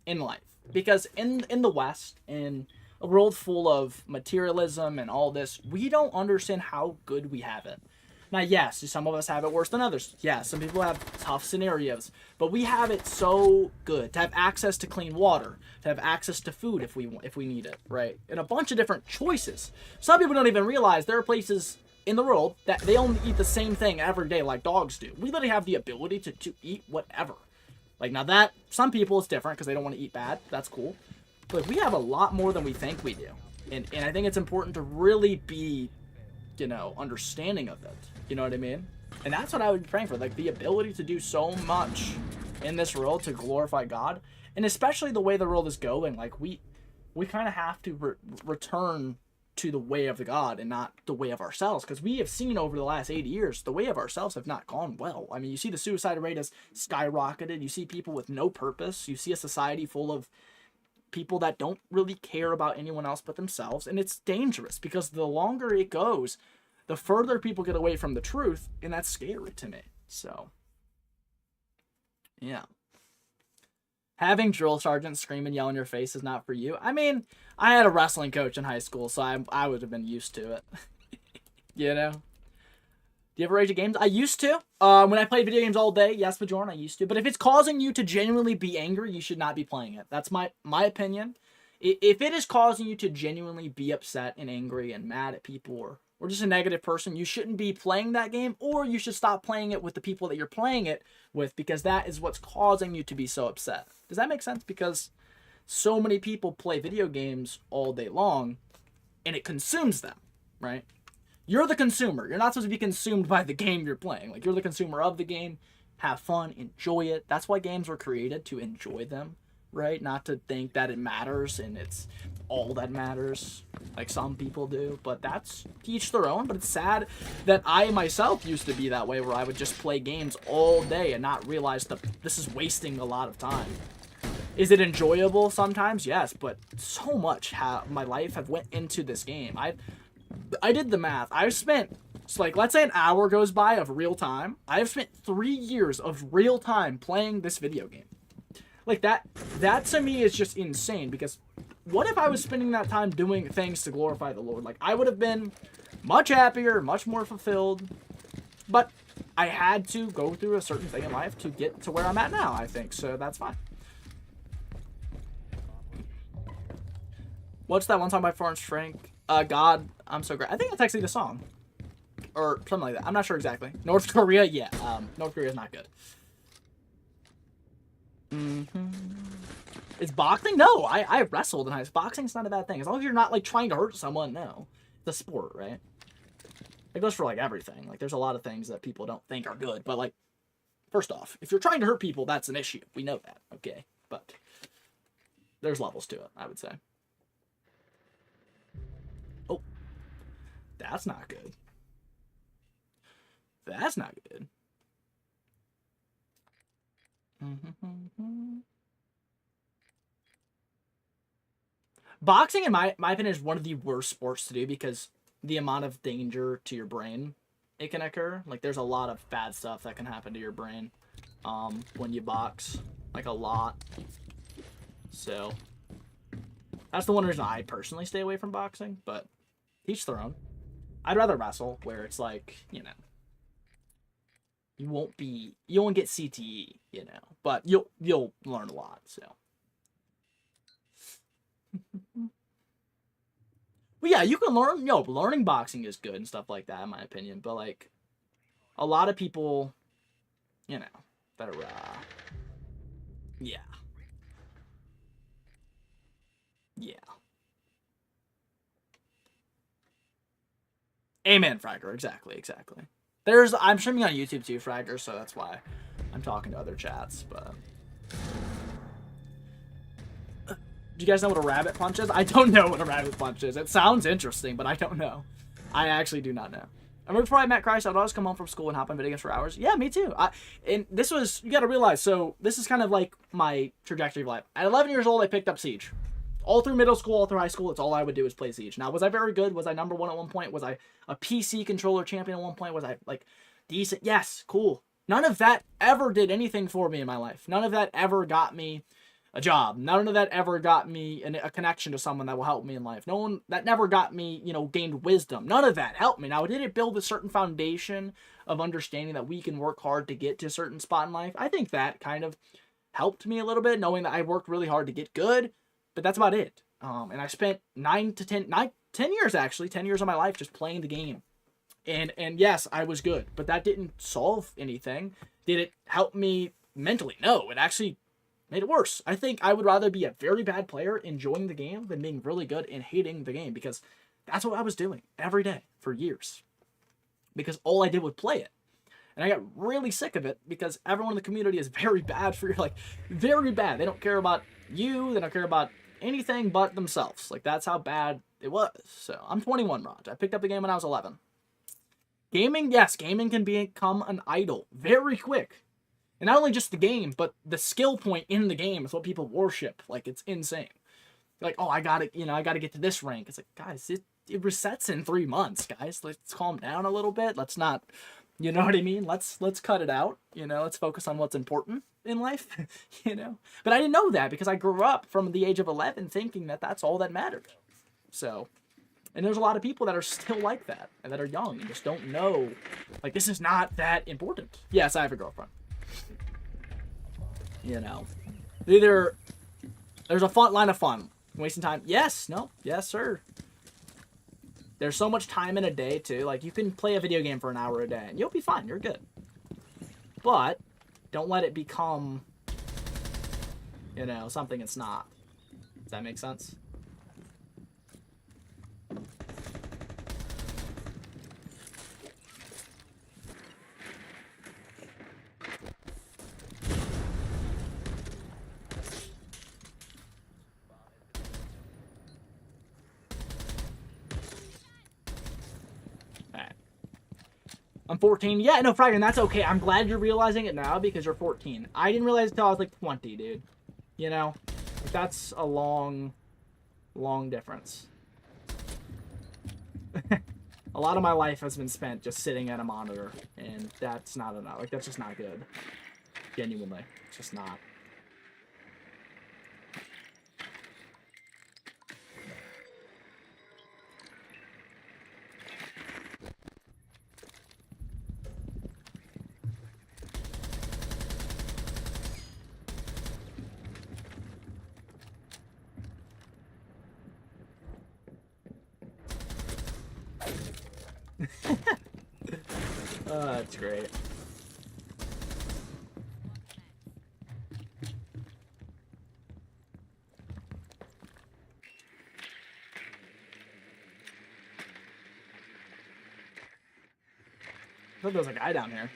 in life. Because in the West, in a world full of materialism and all this, we don't understand how good we have it. Now, yes, some of us have it worse than others. Yeah, some people have tough scenarios, but we have it so good to have access to clean water, to have access to food if we need it, right? And a bunch of different choices. Some people don't even realize there are places in the world that they only eat the same thing every day like dogs do. We literally have the ability to eat whatever. Like, now that, some people it's different because they don't want to eat bad. That's cool. But we have a lot more than we think we do. And I think it's important to really be, you know, understanding of it. You know what I mean? And that's what I would be praying for. Like, the ability to do so much in this world to glorify God. And especially the way the world is going. Like, we kind of have to return to the way of the God and not the way of ourselves. Because we have seen over the last 80 years, the way of ourselves have not gone well. I mean, you see the suicide rate has skyrocketed. You see people with no purpose. You see a society full of people that don't really care about anyone else but themselves, and it's dangerous because the longer it goes, the further people get away from the truth, and that's scary to me. So, yeah. Having drill sergeants scream and yell in your face is not for you. I mean, I had a wrestling coach in high school, so I would have been used to it. You know? Do you ever rage at games? I used to. When I played video games all day, yes, Bajoran, I used to. But if it's causing you to genuinely be angry, you should not be playing it. That's my opinion. If it is causing you to genuinely be upset and angry and mad at people or just a negative person, you shouldn't be playing that game, or you should stop playing it with the people that you're playing it with, because that is what's causing you to be so upset. Does that make sense? Because so many people play video games all day long, and it consumes them, right? You're the consumer. You're not supposed to be consumed by the game you're playing. Like, you're the consumer of the game. Have fun. Enjoy it. That's why games were created, to enjoy them, right? Not to think that it matters and it's all that matters, like some people do. But that's to each their own. But it's sad that I myself used to be that way, where I would just play games all day and not realize that this is wasting a lot of time. Is it enjoyable sometimes? Yes, but so much my life have went into this game. I did the math. I've spent, like, let's say an hour goes by of real time. I've spent 3 years of real time playing this video game. Like, that to me is just insane, because what if I was spending that time doing things to glorify the Lord? Like, I would have been much happier, much more fulfilled, but I had to go through a certain thing in life to get to where I'm at now, I think, so that's fine. What's that one song by Florence Frank? God, I'm so great. I think that's actually the song. Or something like that. I'm not sure exactly. North Korea? Yeah. North Korea is not good. It's boxing? No, I wrestled in high school. Boxing's not a bad thing. As long as you're not, like, trying to hurt someone, no. It's a sport, right? It goes for, like, everything. Like, there's a lot of things that people don't think are good. But, like, first off, if you're trying to hurt people, that's an issue. We know that, okay? But there's levels to it, I would say. Oh, that's not good. That's not good. Boxing, in my opinion, is one of the worst sports to do, because the amount of danger to your brain it can occur. Like, there's a lot of bad stuff that can happen to your brain when you box. Like, a lot. So, that's the one reason I personally stay away from boxing, but each their own. I'd rather wrestle, where it's like, you know, you won't get CTE, you know, but you'll learn a lot, so. Well, yeah, you can learn, learning boxing is good and stuff like that, in my opinion, but, like, a lot of people, you know, that are, yeah. Yeah. Amen, Fragger, exactly. I'm streaming on YouTube too, Fragger, so that's why I'm talking to other chats, but... Do you guys know what a rabbit punch is? I don't know what a rabbit punch is. It sounds interesting, but I don't know. I actually do not know. I remember before I met Christ, I'd always come home from school and hop on video games for hours. Yeah, me too. And this was, you gotta realize, so this is kind of like my trajectory of life. At 11 years old, I picked up Siege. All through middle school, all through high school, it's all I would do is play Siege. Now, was I very good? Was I number one at one point? Was I a PC controller champion at one point? Was I, like, decent? Yes, cool. None of that ever did anything for me in my life. None of that ever got me a job. None of that ever got me a connection to someone that will help me in life. That never got me, gained wisdom. None of that helped me. Now, did it build a certain foundation of understanding that we can work hard to get to a certain spot in life? I think that kind of helped me a little bit, knowing that I worked really hard to get good, but that's about it. And I spent 10 years actually, 10 years of my life just playing the game. And yes, I was good, but that didn't solve anything. Did it help me mentally? No, it actually made it worse. I think I would rather be a very bad player enjoying the game than being really good and hating the game, because that's what I was doing every day for years. Because all I did was play it. And I got really sick of it, because everyone in the community is very bad for you, like, very bad. They don't care about you. They don't care about anything but themselves. Like, that's how bad it was. So, I'm 21, Raj. I picked up the game when I was 11. Gaming, yes, gaming can become an idol very quick. And not only just the game, but the skill point in the game is what people worship. Like, it's insane. Like, oh, I gotta get to this rank. It's like, guys, it resets in 3 months, guys. Let's calm down a little bit. Let's not, you know what I mean? Let's cut it out. Let's focus on what's important in life, But I didn't know that, because I grew up from the age of 11 thinking that that's all that mattered. So, And there's a lot of people that are still like that and that are young and just don't know, like, this is not that important. Yes, I have a girlfriend. You know, either there's a fun line of fun. Wasting time. Yes, no, yes, sir. There's so much time in a day, too. Like, you can play a video game for an hour a day and you'll be fine. You're good. But don't let it become, you know, something it's not. Does that make sense? I'm 14. Yeah, no, Fragan, that's okay. I'm glad you're realizing it now because you're 14. I didn't realize it until I was like 20, dude. You know? Like, that's a long difference. A lot of my life has been spent just sitting at a monitor, and that's not enough. Like, that's just not good. Genuinely. It's just not. That's great. I thought there was a guy down here.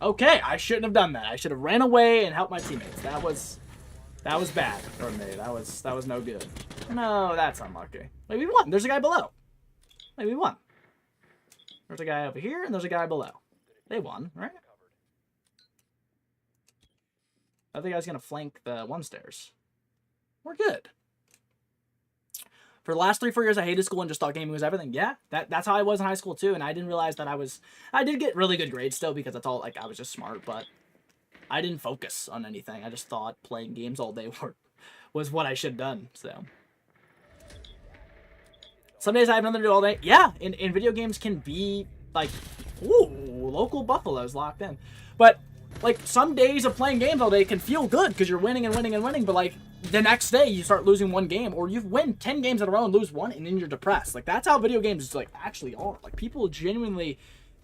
Okay, I shouldn't have done that. I should have ran away and helped my teammates. That was bad for me. That was no good. No, that's unlucky. Wait, we won. There's a guy below. Wait, we won. There's a guy over here and there's a guy below. They won, right? I think I was gonna flank the one stairs. We're good. For the last 3-4 years, I hated school and just thought gaming was everything. Yeah, that's how I was in high school too, and I didn't realize that I did get really good grades still because that's all, like, I was just smart, but I didn't focus on anything. I just thought playing games all day was what I should have done, so. Some days I have nothing to do all day. Yeah, and video games can be, like, ooh, local buffaloes locked in. But, like, some days of playing games all day can feel good because you're winning and winning and winning, but, like, the next day you start losing one game, or you win 10 games in a row and lose one, and then you're depressed. Like, that's how video games, like, actually are. Like, people genuinely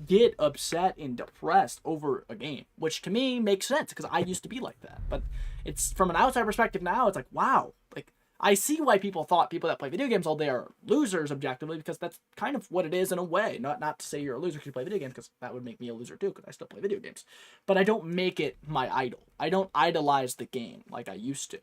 get upset and depressed over a game, which to me makes sense because I used to be like that. But it's from an outside perspective now, it's like, wow, like, I see why people thought people that play video games all day are losers objectively, because that's kind of what it is in a way. Not to say you're a loser because you play video games, because that would make me a loser too, because I still play video games. But I don't make it my idol. I don't idolize the game like I used to.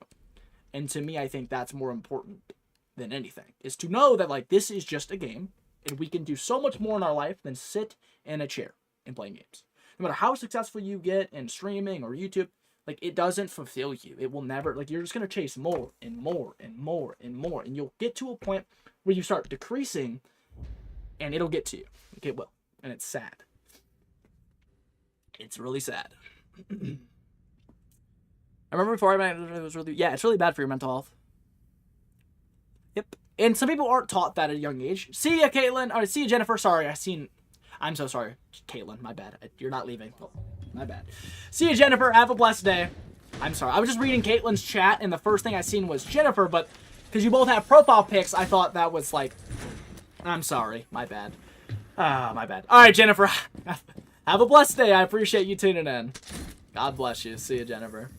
And to me, I think that's more important than anything, is to know that, like, this is just a game, and we can do so much more in our life than sit in a chair and playing games. No matter how successful you get in streaming or YouTube, like, it doesn't fulfill you. It will never, like, you're just going to chase more and more and more and more, and you'll get to a point where you start decreasing, and it'll get to you. Like, it will. And it's sad. It's really sad. I remember before it was really, yeah, it's really bad for your mental health. Yep. And some people aren't taught that at a young age. See ya, Caitlin. Or see ya, Jennifer. Sorry, I'm so sorry. Caitlin, my bad. You're not leaving. Oh, my bad. See ya, Jennifer. Have a blessed day. I'm sorry. I was just reading Caitlin's chat, and the first thing I seen was Jennifer, but because you both have profile pics, I thought that was like, I'm sorry. My bad. Ah, my bad. All right, Jennifer. Have a blessed day. I appreciate you tuning in. God bless you. See ya, Jennifer.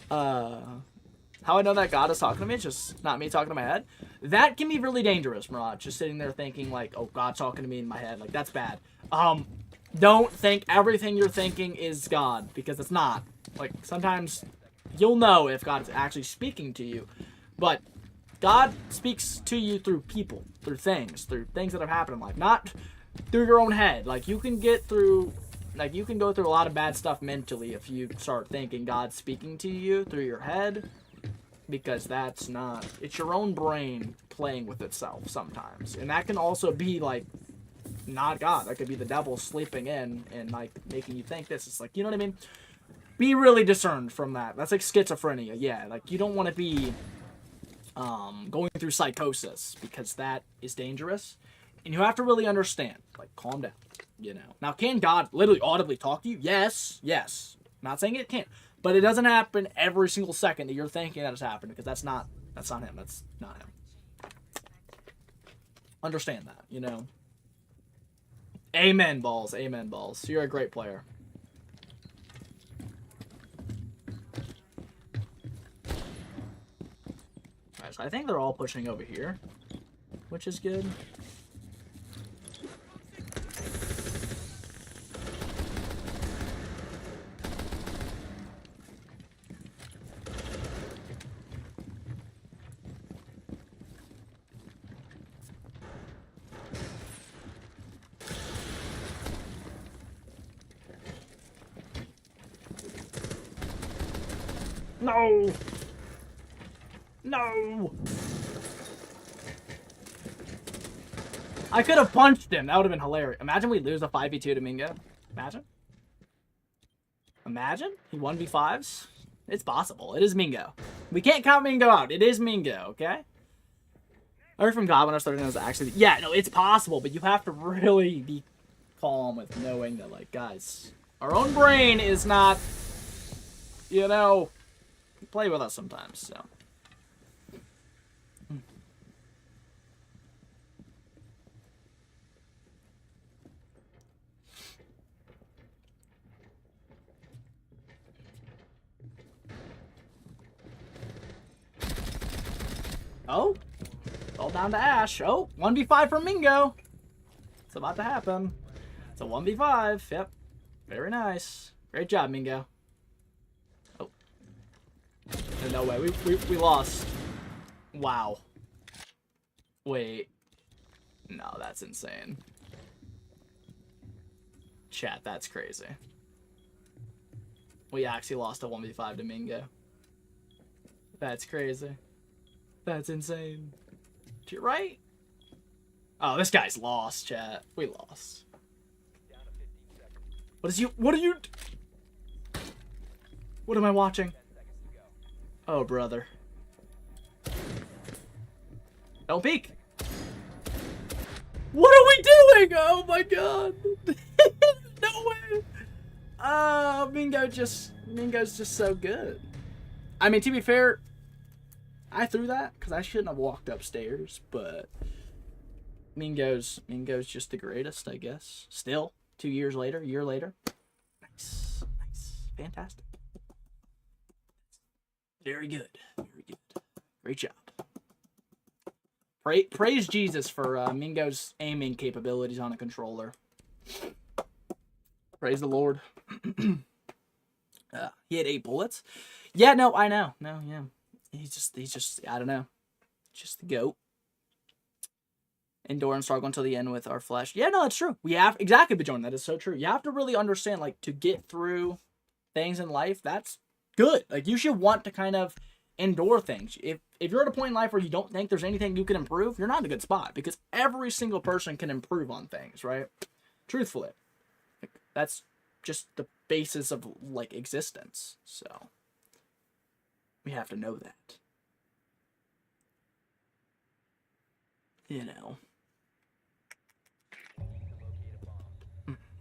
How I know that God is talking to me, it's just not me talking to my head. That can be really dangerous, Mirage. Just sitting there thinking, like, oh, God's talking to me in my head. Like, that's bad. Don't think everything you're thinking is God, because it's not. Like, sometimes you'll know if God is actually speaking to you. But God speaks to you through people, through things that have happened in life. Not through your own head. Like, you can get through Like, you can go through a lot of bad stuff mentally if you start thinking God's speaking to you through your head. Because that's not... It's your own brain playing with itself sometimes. And that can also be, like, not God. That could be the devil sleeping in and, like, making you think this. It's like, you know what I mean? Be really discerned from that. That's like schizophrenia. Yeah, like, you don't want to be going through psychosis, because that is dangerous. And you have to really understand. Like, calm down, you know. Now, can God literally audibly talk to you? Yes, yes. I'm not saying it can't. But it doesn't happen every single second that you're thinking that it's happening, because that's not him. That's not him. Understand that, you know. Amen, balls. Amen, balls. You're a great player. Alright, so I think they're all pushing over here, which is good. No! No! I could have punched him. That would have been hilarious. Imagine we lose a 5v2 to Mingo. Imagine. Imagine? He 1v5s? It's possible. It is Mingo. We can't count Mingo out. It is Mingo, okay? I heard from God when I started, it was actually... Yeah, no, it's possible, but you have to really be calm with knowing that, like, guys, our own brain is not, you know... play with us sometimes, so. Oh, all down to Ash. Oh, 1v5 for Mingo. It's about to happen. It's a 1v5. Yep, very nice. Great job, Mingo. No way. We lost. Wow. Wait. No, that's insane. Chat, that's crazy. We actually lost a 1v5 to Mingo. That's crazy. That's insane. You're right. Oh, this guy's lost, chat. We lost. What are you? What am I watching? Oh, brother. Don't peek. What are we doing? Oh my god. No way. Mingo's just so good. I mean, to be fair, I threw that because I shouldn't have walked upstairs, but Mingo's just the greatest, I guess. Still, 2 years later, a year later. Nice. Nice. Fantastic. Very good. Very good. Great job. Praise Jesus for Mingo's aiming capabilities on a controller. Praise the Lord. He had 8 bullets. Yeah, no, I know. No, yeah. He's just, I don't know. Just the GOAT. Endure and struggle until the end with our flesh. Yeah, no, that's true. We have, exactly, Bajon, that is so true. You have to really understand, like, to get through things in life, that's good. Like, you should want to kind of endure things. If you're at a point in life where you don't think there's anything you can improve, you're not in a good spot, because every single person can improve on things, right? Truthfully. Like, that's just the basis of, like, existence. So we have to know that. You know.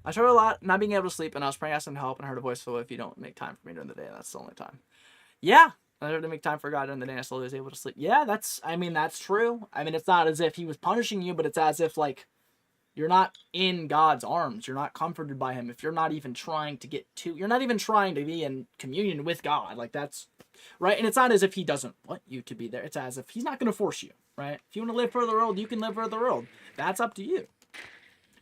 I struggle a lot not being able to sleep, and I was praying, asking help, and I heard a voice, so if you don't make time for me during the day, that's the only time. Yeah, I had to make time for God during the day, and I still was able to sleep. Yeah, that's true. I mean, it's not as if he was punishing you, but it's as if, like, you're not in God's arms. You're not comforted by him. If you're not even trying to you're not even trying to be in communion with God. Like, that's, right? And it's not as if he doesn't want you to be there. It's as if he's not going to force you, right? If you want to live for the world, you can live for the world. That's up to you.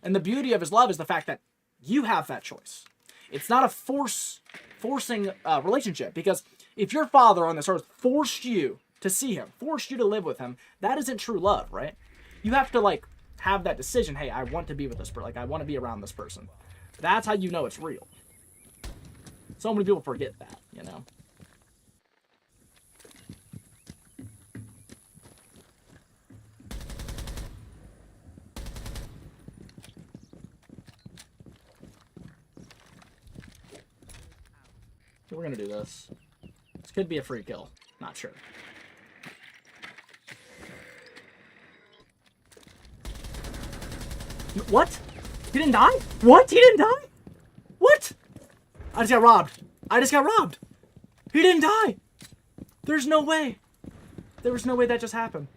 And the beauty of his love is the fact that you have that choice. It's not a forcing relationship, because if your father on this earth forced you to see him, forced you to live with him, that isn't true love, right? You have to, like, have that decision. Hey, I want to be with this person. Like, I want to be around this person. That's how you know it's real. So many people forget that, you know? So we're gonna do this. This could be a free kill. Not sure. What? He didn't die? What? He didn't die? What? I just got robbed. I just got robbed. He didn't die. There's no way. There was no way that just happened.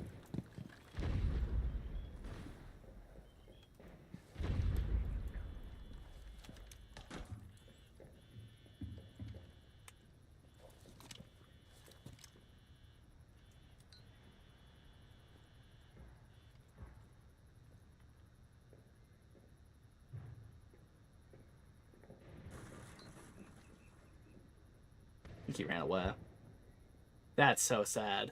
He ran away. That's so sad.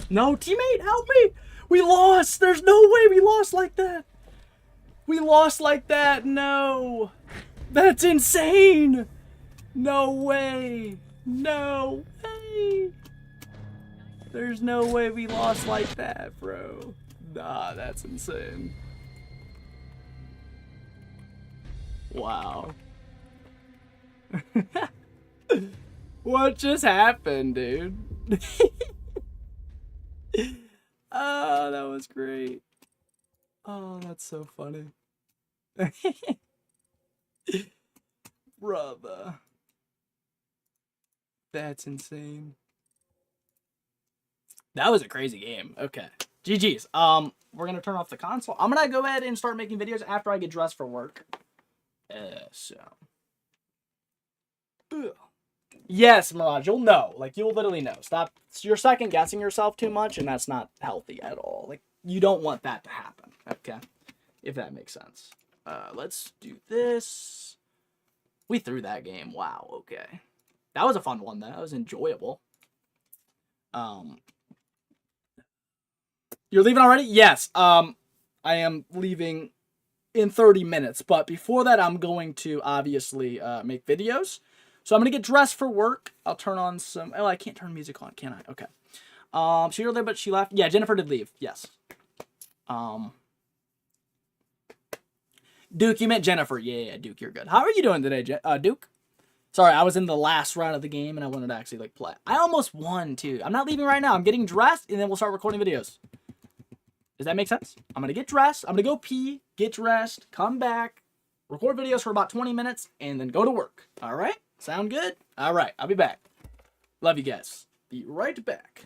No, teammate, help me! We lost! There's no way we lost like that! We lost like that, no! That's insane! No way! No way! There's no way we lost like that, bro. Nah, that's insane. Wow. What just happened, dude? Oh, that was great. Oh, that's so funny. Brother. That's insane. That was a crazy game. Okay. GG's. We're gonna turn off the console. I'm gonna go ahead and start making videos after I get dressed for work. Ugh. Yes, Mirage, you'll know. Like, you'll literally know. Stop. You're second guessing yourself too much, and that's not healthy at all. Like, you don't want that to happen. Okay? If that makes sense. Let's do this. We threw that game. Wow, okay. That was a fun one, though. That was enjoyable. You're leaving already? Yes. I am leaving in 30 minutes. But before that, I'm going to obviously make videos. So I'm going to get dressed for work. I'll turn on some... Oh, I can't turn music on, can I? Okay. She was there, but she left. Yeah, Jennifer did leave. Yes. Duke, you meant Jennifer. Yeah, Duke, you're good. How are you doing today, Duke? Sorry, I was in the last round of the game, and I wanted to actually, like, play. I almost won, too. I'm not leaving right now. I'm getting dressed, and then we'll start recording videos. Does that make sense? I'm going to get dressed. I'm going to go pee, get dressed, come back, record videos for about 20 minutes, and then go to work. All right? Sound good? All right. I'll be back. Love you guys. Be right back.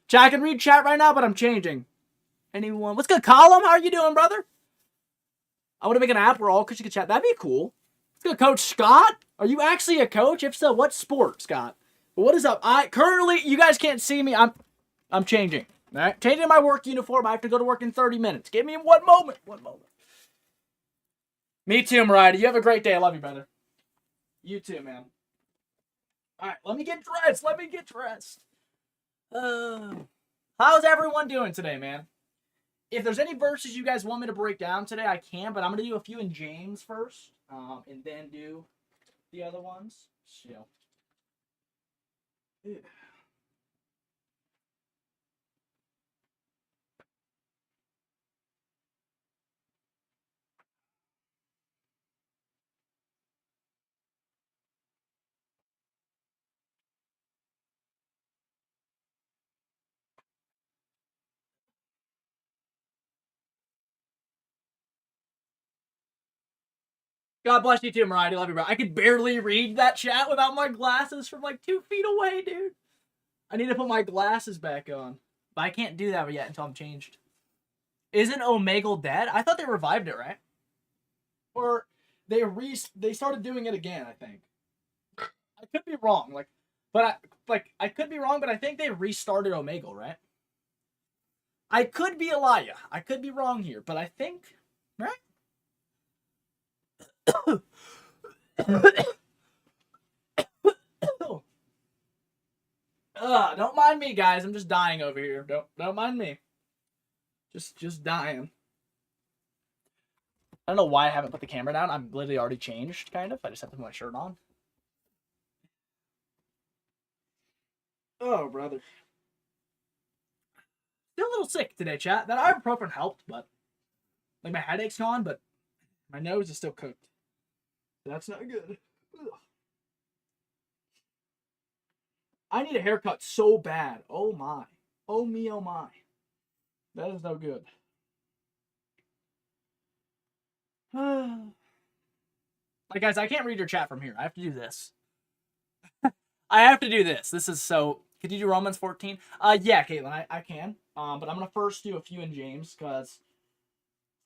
Chat, I can read chat right now, but I'm changing. Anyone? What's good, Column? How are you doing, brother? I want to make an app where all coaches can chat. That'd be cool. What's good, Coach Scott? Are you actually a coach? If so, what sport, Scott? What is up? I currently, you guys can't see me. I'm changing. All right, changing my work uniform. I have to go to work in 30 minutes. Give me one moment. One moment. Me too, Mariah. You have a great day. I love you, brother. You too, man. All right, let me get dressed. Let me get dressed. How's everyone doing today, man? If there's any verses you guys want me to break down today, I can, but I'm going to do a few in James first, and then do the other ones. So. Yeah. God bless you too, Mariah. Love you, bro. I could barely read that chat without my glasses from like 2 feet away, dude. I need to put my glasses back on. But I can't do that yet until I'm changed. Isn't Omegle dead? I thought they revived it, right? Or they started doing it again, I think. I could be wrong. I could be wrong, but I think they restarted Omegle, right? I could be a liar. I could be wrong here, but I think, right? Don't mind me, guys. I'm just dying over here. Don't mind me. Just dying. I don't know why I haven't put the camera down. I'm literally already changed, kind of. I just have to put my shirt on. Oh, brother. Still a little sick today, chat. That ibuprofen helped, but like my headache's gone, but my nose is still cooked. That's not good. Ugh. I need a haircut so bad. Oh my. Oh me, oh my. That is no good. Like, guys, I can't read your chat from here. I have to do this. I have to do this. This is so... Could you do Romans 14? Yeah, Caitlin, I can. But I'm going to first do a few in James, because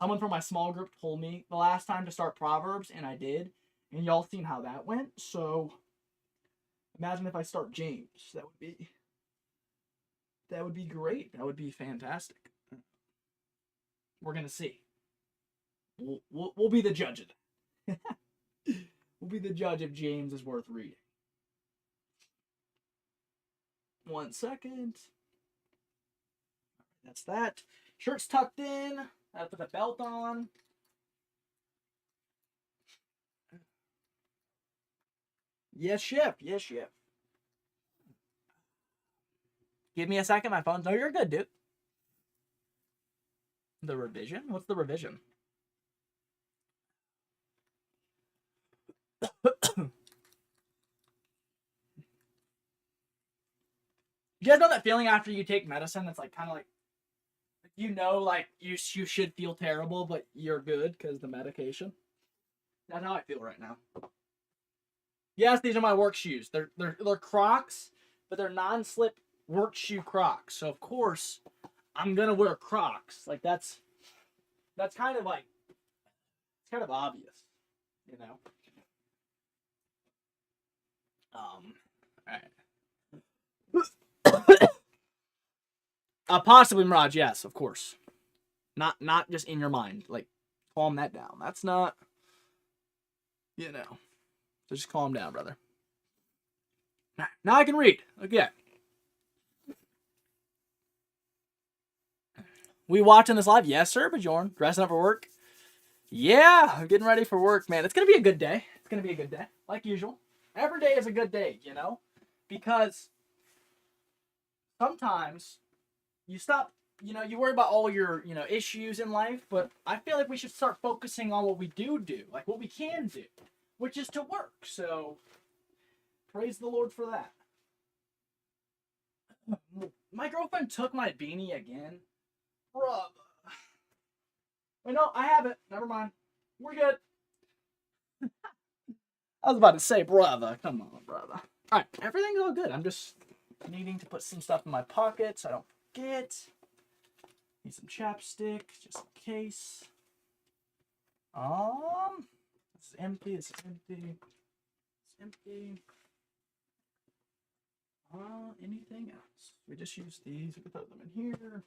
someone from my small group told me the last time to start Proverbs, and I did. And y'all seen how that went, so... Imagine if I start James. That would be great. That would be fantastic. We're going to see. We'll be the judge of that. We'll be the judge if James is worth reading. 1 second. That's that. Shirt's tucked in. I put the belt on. Yes, Ship. Yes, Ship. Give me a second. My phone's... No, you're good, dude. The revision? What's the revision? You guys know that feeling after you take medicine? It's like kind of like, you know, like you should feel terrible, but you're good because the medication. That's how I feel right now. Yes, these are my work shoes. They're Crocs, but they're non-slip work shoe Crocs. So of course, I'm gonna wear Crocs. Like that's kind of like, it's kind of obvious, you know. All right. Possibly Mirage, yes, of course. Not just in your mind. Like, calm that down. That's not, you know. So just calm down, brother. Now I can read. Okay. We watching this live? Yes, sir, Bjorn. Dressing up for work? Yeah, I'm getting ready for work, man. It's gonna be a good day. It's gonna be a good day, like usual. Every day is a good day, you know? Because sometimes you stop, you know, you worry about all your, you know, issues in life, but I feel like we should start focusing on what we do, like what we can do, which is to work. So, praise the Lord for that. My girlfriend took my beanie again. Bruh. Wait, no, I have it. Never mind. We're good. I was about to say, brother. Come on, brother. Alright, everything's all good. I'm just needing to put some stuff in my pocket so I don't forget. Need some chapstick just in case. This is empty. This is empty. It's empty. Anything else? We just use these. We can throw them in here.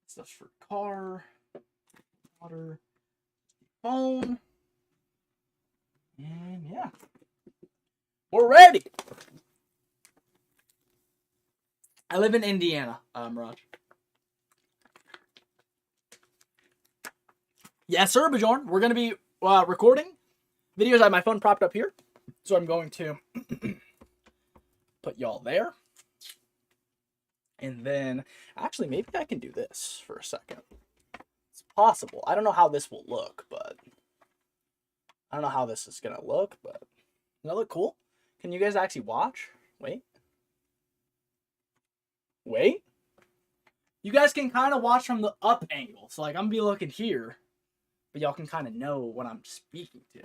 Stuff's for car, water, phone, and yeah, we're ready. I live in Indiana, Raj. Yes, sir, Bajorn. We're gonna be recording videos. I have my phone propped up here, so I'm going to put y'all there. And then, actually, maybe I can do this for a second. It's possible. I don't know how this will look, but... I don't know how this is going to look, but... Does that look cool? Can you guys actually watch? Wait. Wait. You guys can kind of watch from the up angle. So, like, I'm going to be looking here. But y'all can kind of know what I'm speaking to.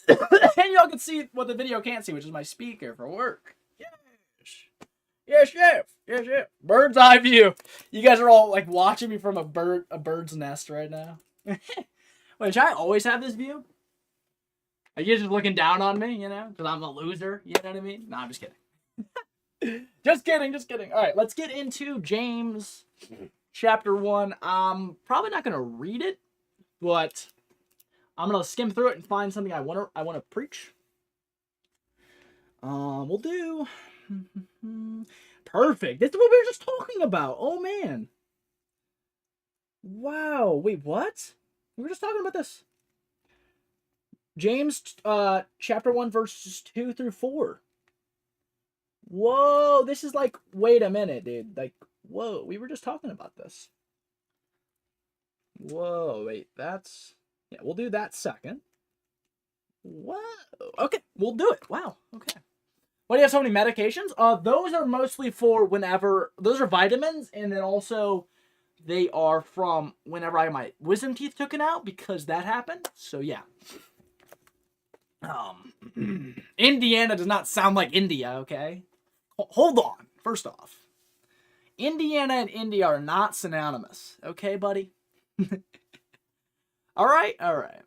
And y'all can see what the video can't see, which is my speaker for work. Yes. Yes, chef. Yes, chef. Bird's eye view. You guys are all like watching me from a bird's nest right now. Wait, should I always have this view? Are you just looking down on me, you know? Because I'm a loser, you know what I mean? No, I'm just kidding. Just kidding, just kidding. All right, let's get into James chapter 1. I'm probably not going to read it, but I'm going to skim through it and find something I want to preach. We'll do... Perfect. This is what we were just talking about. Oh, man. Wow. Wait, what? We were just talking about this. James chapter 1, verses 2 through 4. Whoa. This is like, wait a minute, dude. Like, whoa. We were just talking about this. Whoa. Wait, that's... Yeah, we'll do that second. Whoa. Okay, we'll do it. Wow. Okay. Why do you have so many medications? Those are mostly for whenever... Those are vitamins, and then also they are from whenever I have my wisdom teeth taken out, because that happened. So, yeah. Indiana does not sound like India, okay? Hold on. First off. Indiana and India are not synonymous. Okay, buddy? Alright, alright.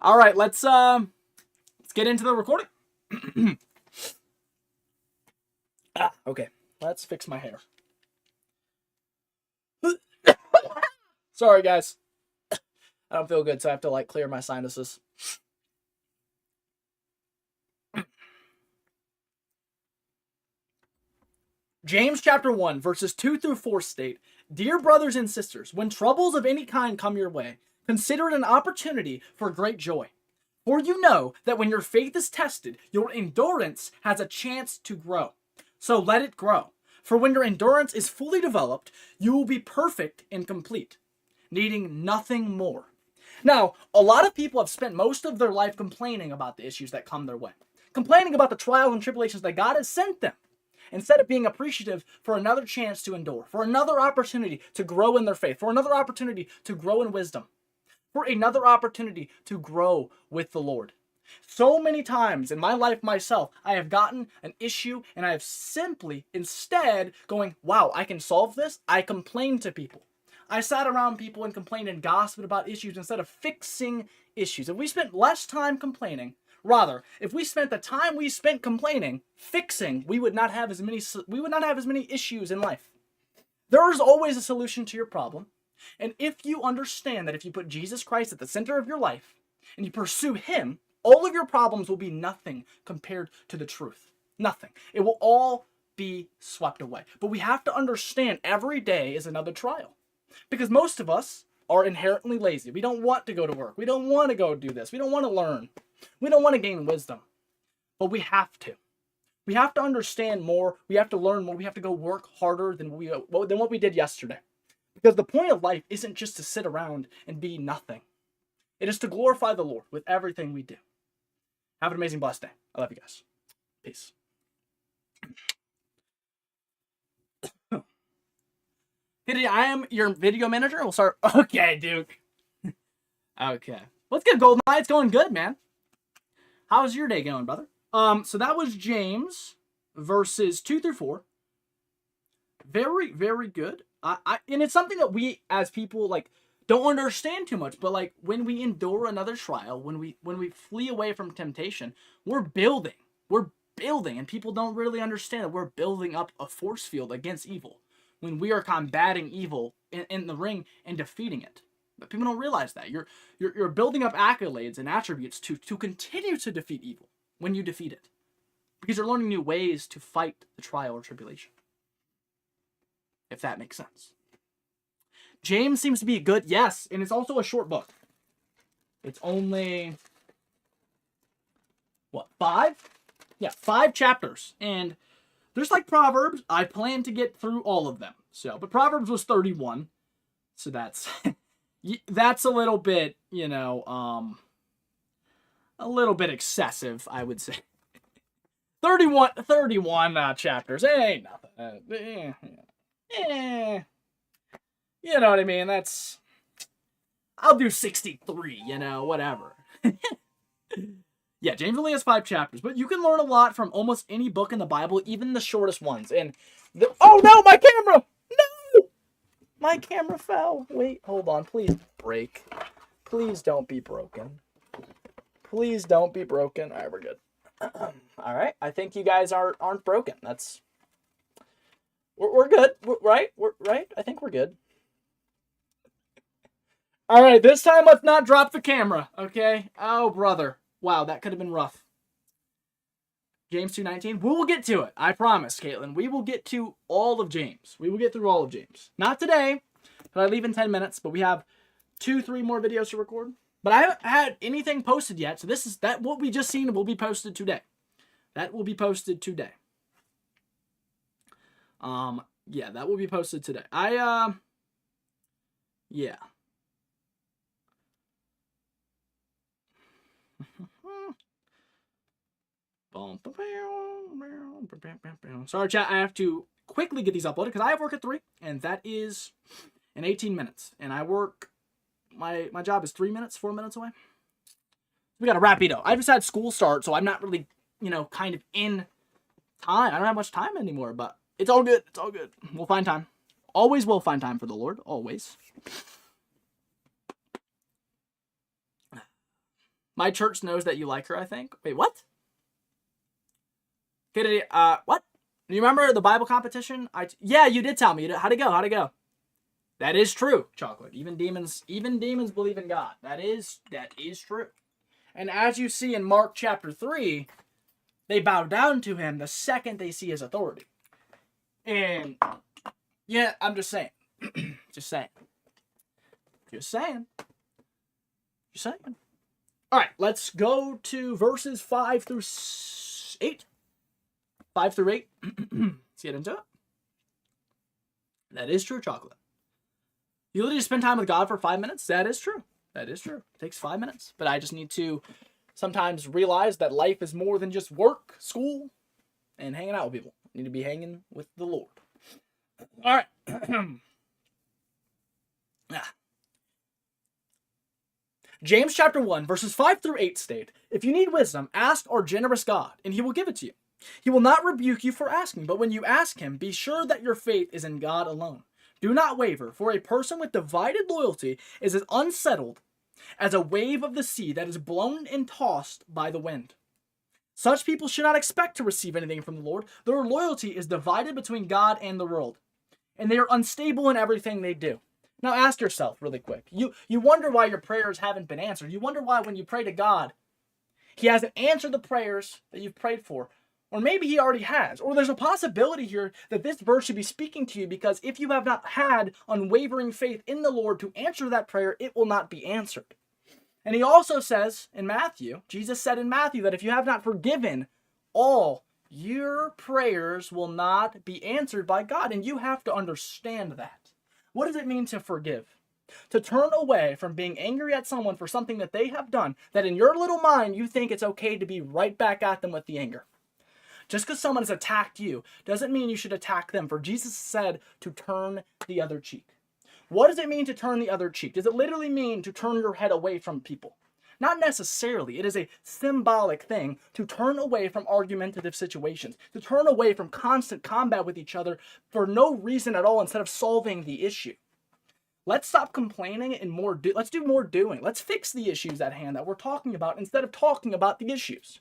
Alright, let's get into the recording. Okay, let's fix my hair. Sorry, guys. I don't feel good, so I have to, like, clear my sinuses. James chapter 1, verses 2 through 4 state, Dear brothers and sisters, when troubles of any kind come your way, consider it an opportunity for great joy. For you know that when your faith is tested, your endurance has a chance to grow. So let it grow. For when your endurance is fully developed, you will be perfect and complete, needing nothing more. Now, a lot of people have spent most of their life complaining about the issues that come their way. Complaining about the trials and tribulations that God has sent them. Instead of being appreciative for another chance to endure, for another opportunity to grow in their faith, for another opportunity to grow in wisdom. For another opportunity to grow with the Lord. So many times in my life myself, I have gotten an issue and I have simply, instead, going, wow, I can solve this. I complained to people. I sat around people and complained and gossiped about issues instead of fixing issues. If we spent less time complaining, rather, if we spent the time we spent complaining, fixing, we would not have as many issues in life. There is always a solution to your problem. And if you understand that if you put Jesus Christ at the center of your life and you pursue Him, all of your problems will be nothing compared to the truth. Nothing. It will all be swept away. But we have to understand every day is another trial. Because most of us are inherently lazy. We don't want to go to work. We don't want to go do this. We don't want to learn. We don't want to gain wisdom. But we have to. We have to understand more. We have to learn more. We have to go work harder than what we did yesterday. Because the point of life isn't just to sit around and be nothing. It is to glorify the Lord with everything we do. Have an amazing, blessed day. I love you guys. Peace. I am your video manager. We'll start. Okay, Duke. Okay. What's good, GoldenEye? It's going good, man. How's your day going, brother? So that was James verses 2 through 4. Very, very good. And it's something that we as people like don't understand too much, but like when we endure another trial, when we flee away from temptation, we're building. We're building, and people don't really understand that we're building up a force field against evil when we are combating evil in the ring and defeating it. But people don't realize that. You're building up accolades and attributes to continue to defeat evil when you defeat it. Because you're learning new ways to fight the trial or tribulation. If that makes sense. James seems to be good, yes, and it's also a short book. It's only, what, 5? Yeah, 5 chapters. And there's like Proverbs. I plan to get through all of them. So, but Proverbs was 31. So that's that's a little bit, a little bit excessive, I would say. 31 chapters. It ain't nothing. You know what I mean? I'll do 63, whatever. Yeah, James only has 5 chapters, but you can learn a lot from almost any book in the Bible, even the shortest ones. Oh no, my camera! No! My camera fell. Wait, hold on, please break. Please don't be broken. Please don't be broken. All right, we're good. All right, I think you guys aren't broken. We're good, right? Right? I think we're good. All right, this time let's not drop the camera, okay? Oh, brother. Wow, that could have been rough. James 2:19. We will get to it. I promise, Caitlin. We will get to all of James. We will get through all of James. Not today, but I leave in 10 minutes, but we have 2-3 more videos to record. But I haven't had anything posted yet, so what we just seen will be posted today. That will be posted today. Yeah, that will be posted today. Yeah. Sorry, chat. I have to quickly get these uploaded because I have work at 3, and that is in 18 minutes. And I work. My job is 4 minutes away. We got to wrap it up. I just had school start, so I'm not really, kind of in time. I don't have much time anymore, but it's all good. It's all good. We'll find time. Always will find time for the Lord. Always. My church knows that you like her, I think. Wait, what? Okay, what? Do you remember the Bible competition? Yeah, you did tell me. How'd it go? That is true, Chocolate. Even demons believe in God. That is true. And as you see in Mark chapter 3, they bow down to him the second they see his authority. And yeah, I'm just saying. Just saying. All right, let's go to verses 5 through 8. 5 through 8. Let's get into it. That is true, Chocolate. You literally spend time with God for 5 minutes? That is true. It takes 5 minutes. But I just need to sometimes realize that life is more than just work, school, and hanging out with people. I need to be hanging with the Lord. All right. James chapter 1, verses 5 through 8 state, "If you need wisdom, ask our generous God, and he will give it to you. He will not rebuke you for asking, but when you ask him, be sure that your faith is in God alone. Do not waver, for a person with divided loyalty is as unsettled as a wave of the sea that is blown and tossed by the wind. Such people should not expect to receive anything from the Lord. Their loyalty is divided between God and the world, and they are unstable in everything they do." Now ask yourself really quick. You wonder why your prayers haven't been answered. You wonder why when you pray to God, he hasn't answered the prayers that you've prayed for. Or maybe he already has. Or there's a possibility here that this verse should be speaking to you because if you have not had unwavering faith in the Lord to answer that prayer, it will not be answered. And he also says in Matthew, Jesus said in Matthew that if you have not forgiven all, your prayers will not be answered by God. And you have to understand that. What does it mean to forgive? To turn away from being angry at someone for something that they have done, that in your little mind you think it's okay to be right back at them with the anger. Just because someone has attacked you doesn't mean you should attack them, for Jesus said to turn the other cheek. What does it mean to turn the other cheek? Does it literally mean to turn your head away from people? Not necessarily. It is a symbolic thing to turn away from argumentative situations, to turn away from constant combat with each other for no reason at all instead of solving the issue. Let's stop complaining and let's do more doing. Let's fix the issues at hand that we're talking about instead of talking about the issues.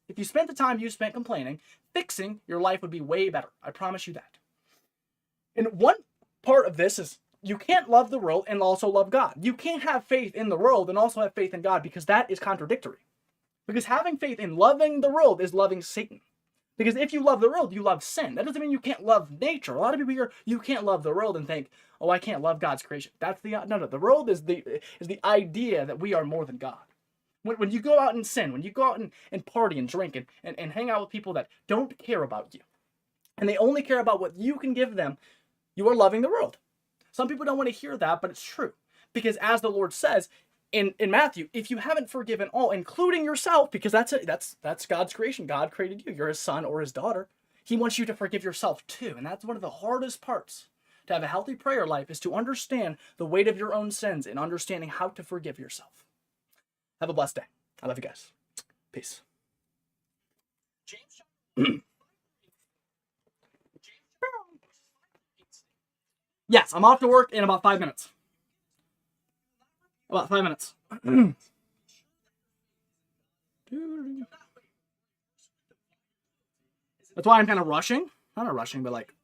If you spent the time you spent complaining, fixing, your life would be way better. I promise you that. And one part of this is you can't love the world and also love God. You can't have faith in the world and also have faith in God because that is contradictory. Because having faith in loving the world is loving Satan. Because if you love the world, you love sin. That doesn't mean you can't love nature. A lot of people hear you can't love the world and think, oh, I can't love God's creation. That's the no. The world is the idea that we are more than God. When you go out and sin, when you go out and party and drink and hang out with people that don't care about you, and they only care about what you can give them, you are loving the world. Some people don't want to hear that, but it's true. Because as the Lord says in Matthew, if you haven't forgiven all, including yourself, because that's God's creation. God created you. You're his son or his daughter. He wants you to forgive yourself too. And that's one of the hardest parts to have a healthy prayer life, is to understand the weight of your own sins and understanding how to forgive yourself. Have a blessed day. I love you guys. Peace. Yes, I'm off to work in about 5 minutes. About 5 minutes. That's why I'm kind of rushing. Not rushing, but like,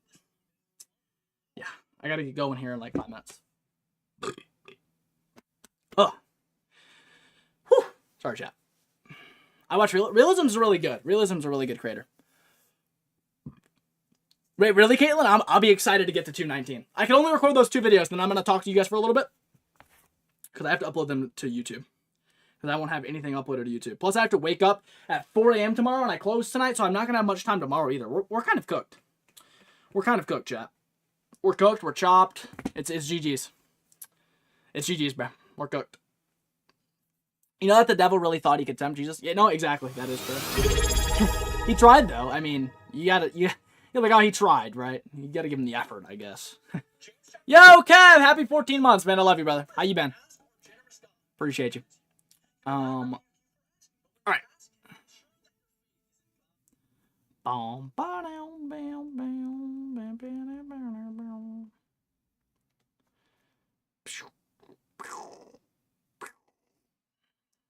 yeah, I gotta get going here in like 5 minutes. Oh. Whew. Sorry, chat. I watch Realism's really good. Realism's a really good creator. Wait, really, Caitlin? I'll be excited to get to 219. I can only record those 2 videos, then I'm going to talk to you guys for a little bit. Because I have to upload them to YouTube. Because I won't have anything uploaded to YouTube. Plus, I have to wake up at 4 a.m. tomorrow, and I close tonight, so I'm not going to have much time tomorrow either. We're kind of cooked. We're kind of cooked, chat. We're cooked, we're chopped. It's GG's. It's GG's, bro. We're cooked. You know that the devil really thought he could tempt Jesus? Yeah, no, exactly. That is true. He tried, though. I mean, you're like, oh, he tried, right? You gotta give him the effort, I guess. Yo, Kev! Happy 14 months, man. I love you, brother. How you been? Appreciate you. Alright.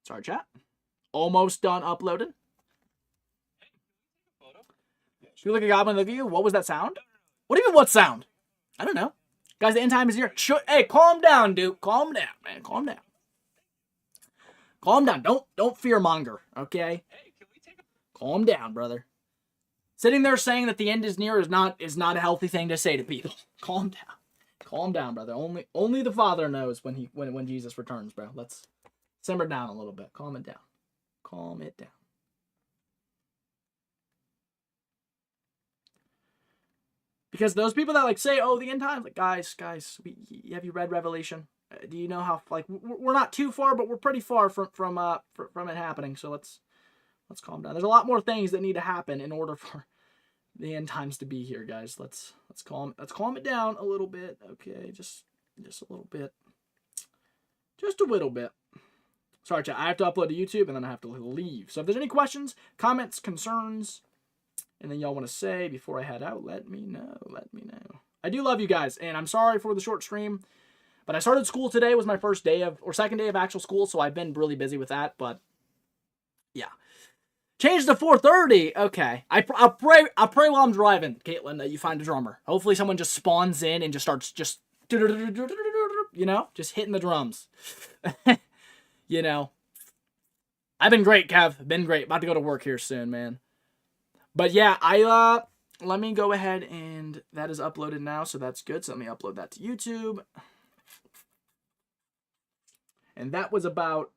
Sorry, chat. Almost done uploading. You look at God when I look at you. What was that sound? What do you mean, what sound? I don't know. Guys, the end time is here. Hey, calm down, dude. Calm down, man. Calm down. Calm down. Don't fear monger, okay? Calm down, brother. Sitting there saying that the end is near is not a healthy thing to say to people. Calm down. Calm down, brother. Only the Father knows when Jesus returns, bro. Let's simmer down a little bit. Calm it down. Calm it down. Because those people that like say, "Oh, the end times," like guys, have you read Revelation? Do you know how like we're not too far, but we're pretty far from it happening. So let's calm down. There's a lot more things that need to happen in order for the end times to be here, guys. Let's calm it down a little bit. Okay, just a little bit, just a little bit. Sorry, chat. I have to upload to YouTube and then I have to leave. So if there's any questions, comments, concerns, anything y'all want to say before I head out, let me know. Let me know. I do love you guys, and I'm sorry for the short stream, but I started school today. It was my first day or second day of actual school, so I've been really busy with that. But yeah, changed to 4:30. Okay, I'll pray while I'm driving, Caitlin, that you find a drummer. Hopefully, someone just spawns in and just starts just hitting the drums. You know, I've been great, Kev. Been great. About to go to work here soon, man. But yeah, let me go ahead and that is uploaded now, so that's good. So let me upload that to YouTube. And that was about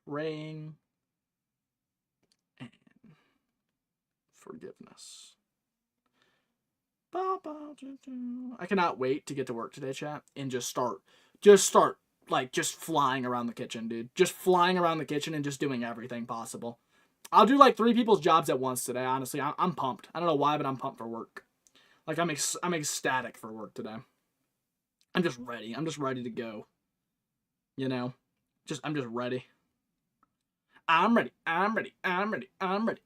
praying and forgiveness. I cannot wait to get to work today, chat, and just start like just flying around the kitchen, dude. Just flying around the kitchen and just doing everything possible. I'll do like 3 people's jobs at once today, honestly. I'm pumped. I don't know why, but I'm pumped for work. Like, I'm ecstatic for work today. I'm just ready. I'm just ready to go. You know? I'm just ready. I'm ready. I'm ready. I'm ready. I'm ready.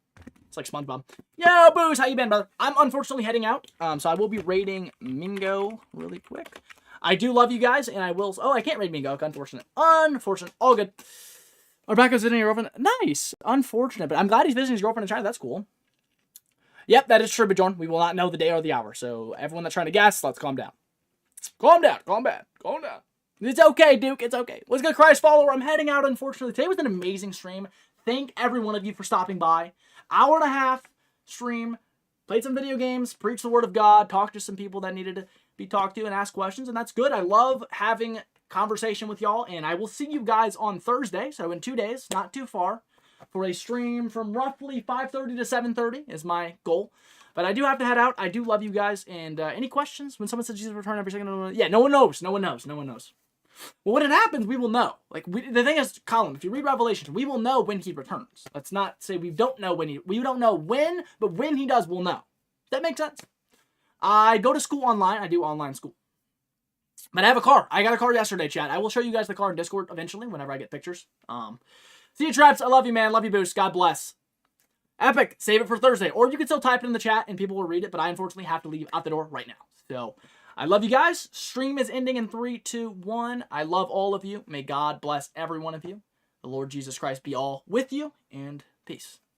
It's like SpongeBob. Yo, Booze, how you been, brother? I'm unfortunately heading out, so I will be raiding Mingo really quick. I do love you guys, and I will... Oh, I can't raid Mingo. Unfortunate. Unfortunate. All good. Rebecca's visiting your girlfriend. Nice. Unfortunate, but I'm glad he's visiting his girlfriend in China. That's cool. Yep, that is true, Bjorn. We will not know the day or the hour, so everyone that's trying to guess, let's calm down. Calm down. Calm down. Calm down. It's okay, Duke. It's okay. What's good, Christ follower? I'm heading out, unfortunately. Today was an amazing stream. Thank every one of you for stopping by. Hour and a half stream. Played some video games. Preached the word of God. Talked to some people that needed to be talked to and asked questions, and that's good. I love having conversation with y'all, and I will see you guys on Thursday, so in 2 days, not too far, for a stream from roughly 5:30 to 7:30 is my goal. But I do have to head out. I do love you guys, and any questions? When someone says Jesus will return every second, yeah, no one knows. No one knows. No one knows. Well, when it happens, we will know. Like, the thing is, Colin, if you read Revelation, we will know when he returns. Let's not say we don't know when we don't know when, but when he does, we'll know. Does that make sense? I go to school online. I do online school. But I have a car. I got a car yesterday, chat. I will show you guys the car in Discord eventually, whenever I get pictures. See you, Traps. I love you, man. Love you, Boost. God bless. Epic. Save it for Thursday. Or you can still type it in the chat and people will read it, but I unfortunately have to leave out the door right now. So, I love you guys. Stream is ending in 3, 2, 1. I love all of you. May God bless every one of you. The Lord Jesus Christ be all with you, and peace.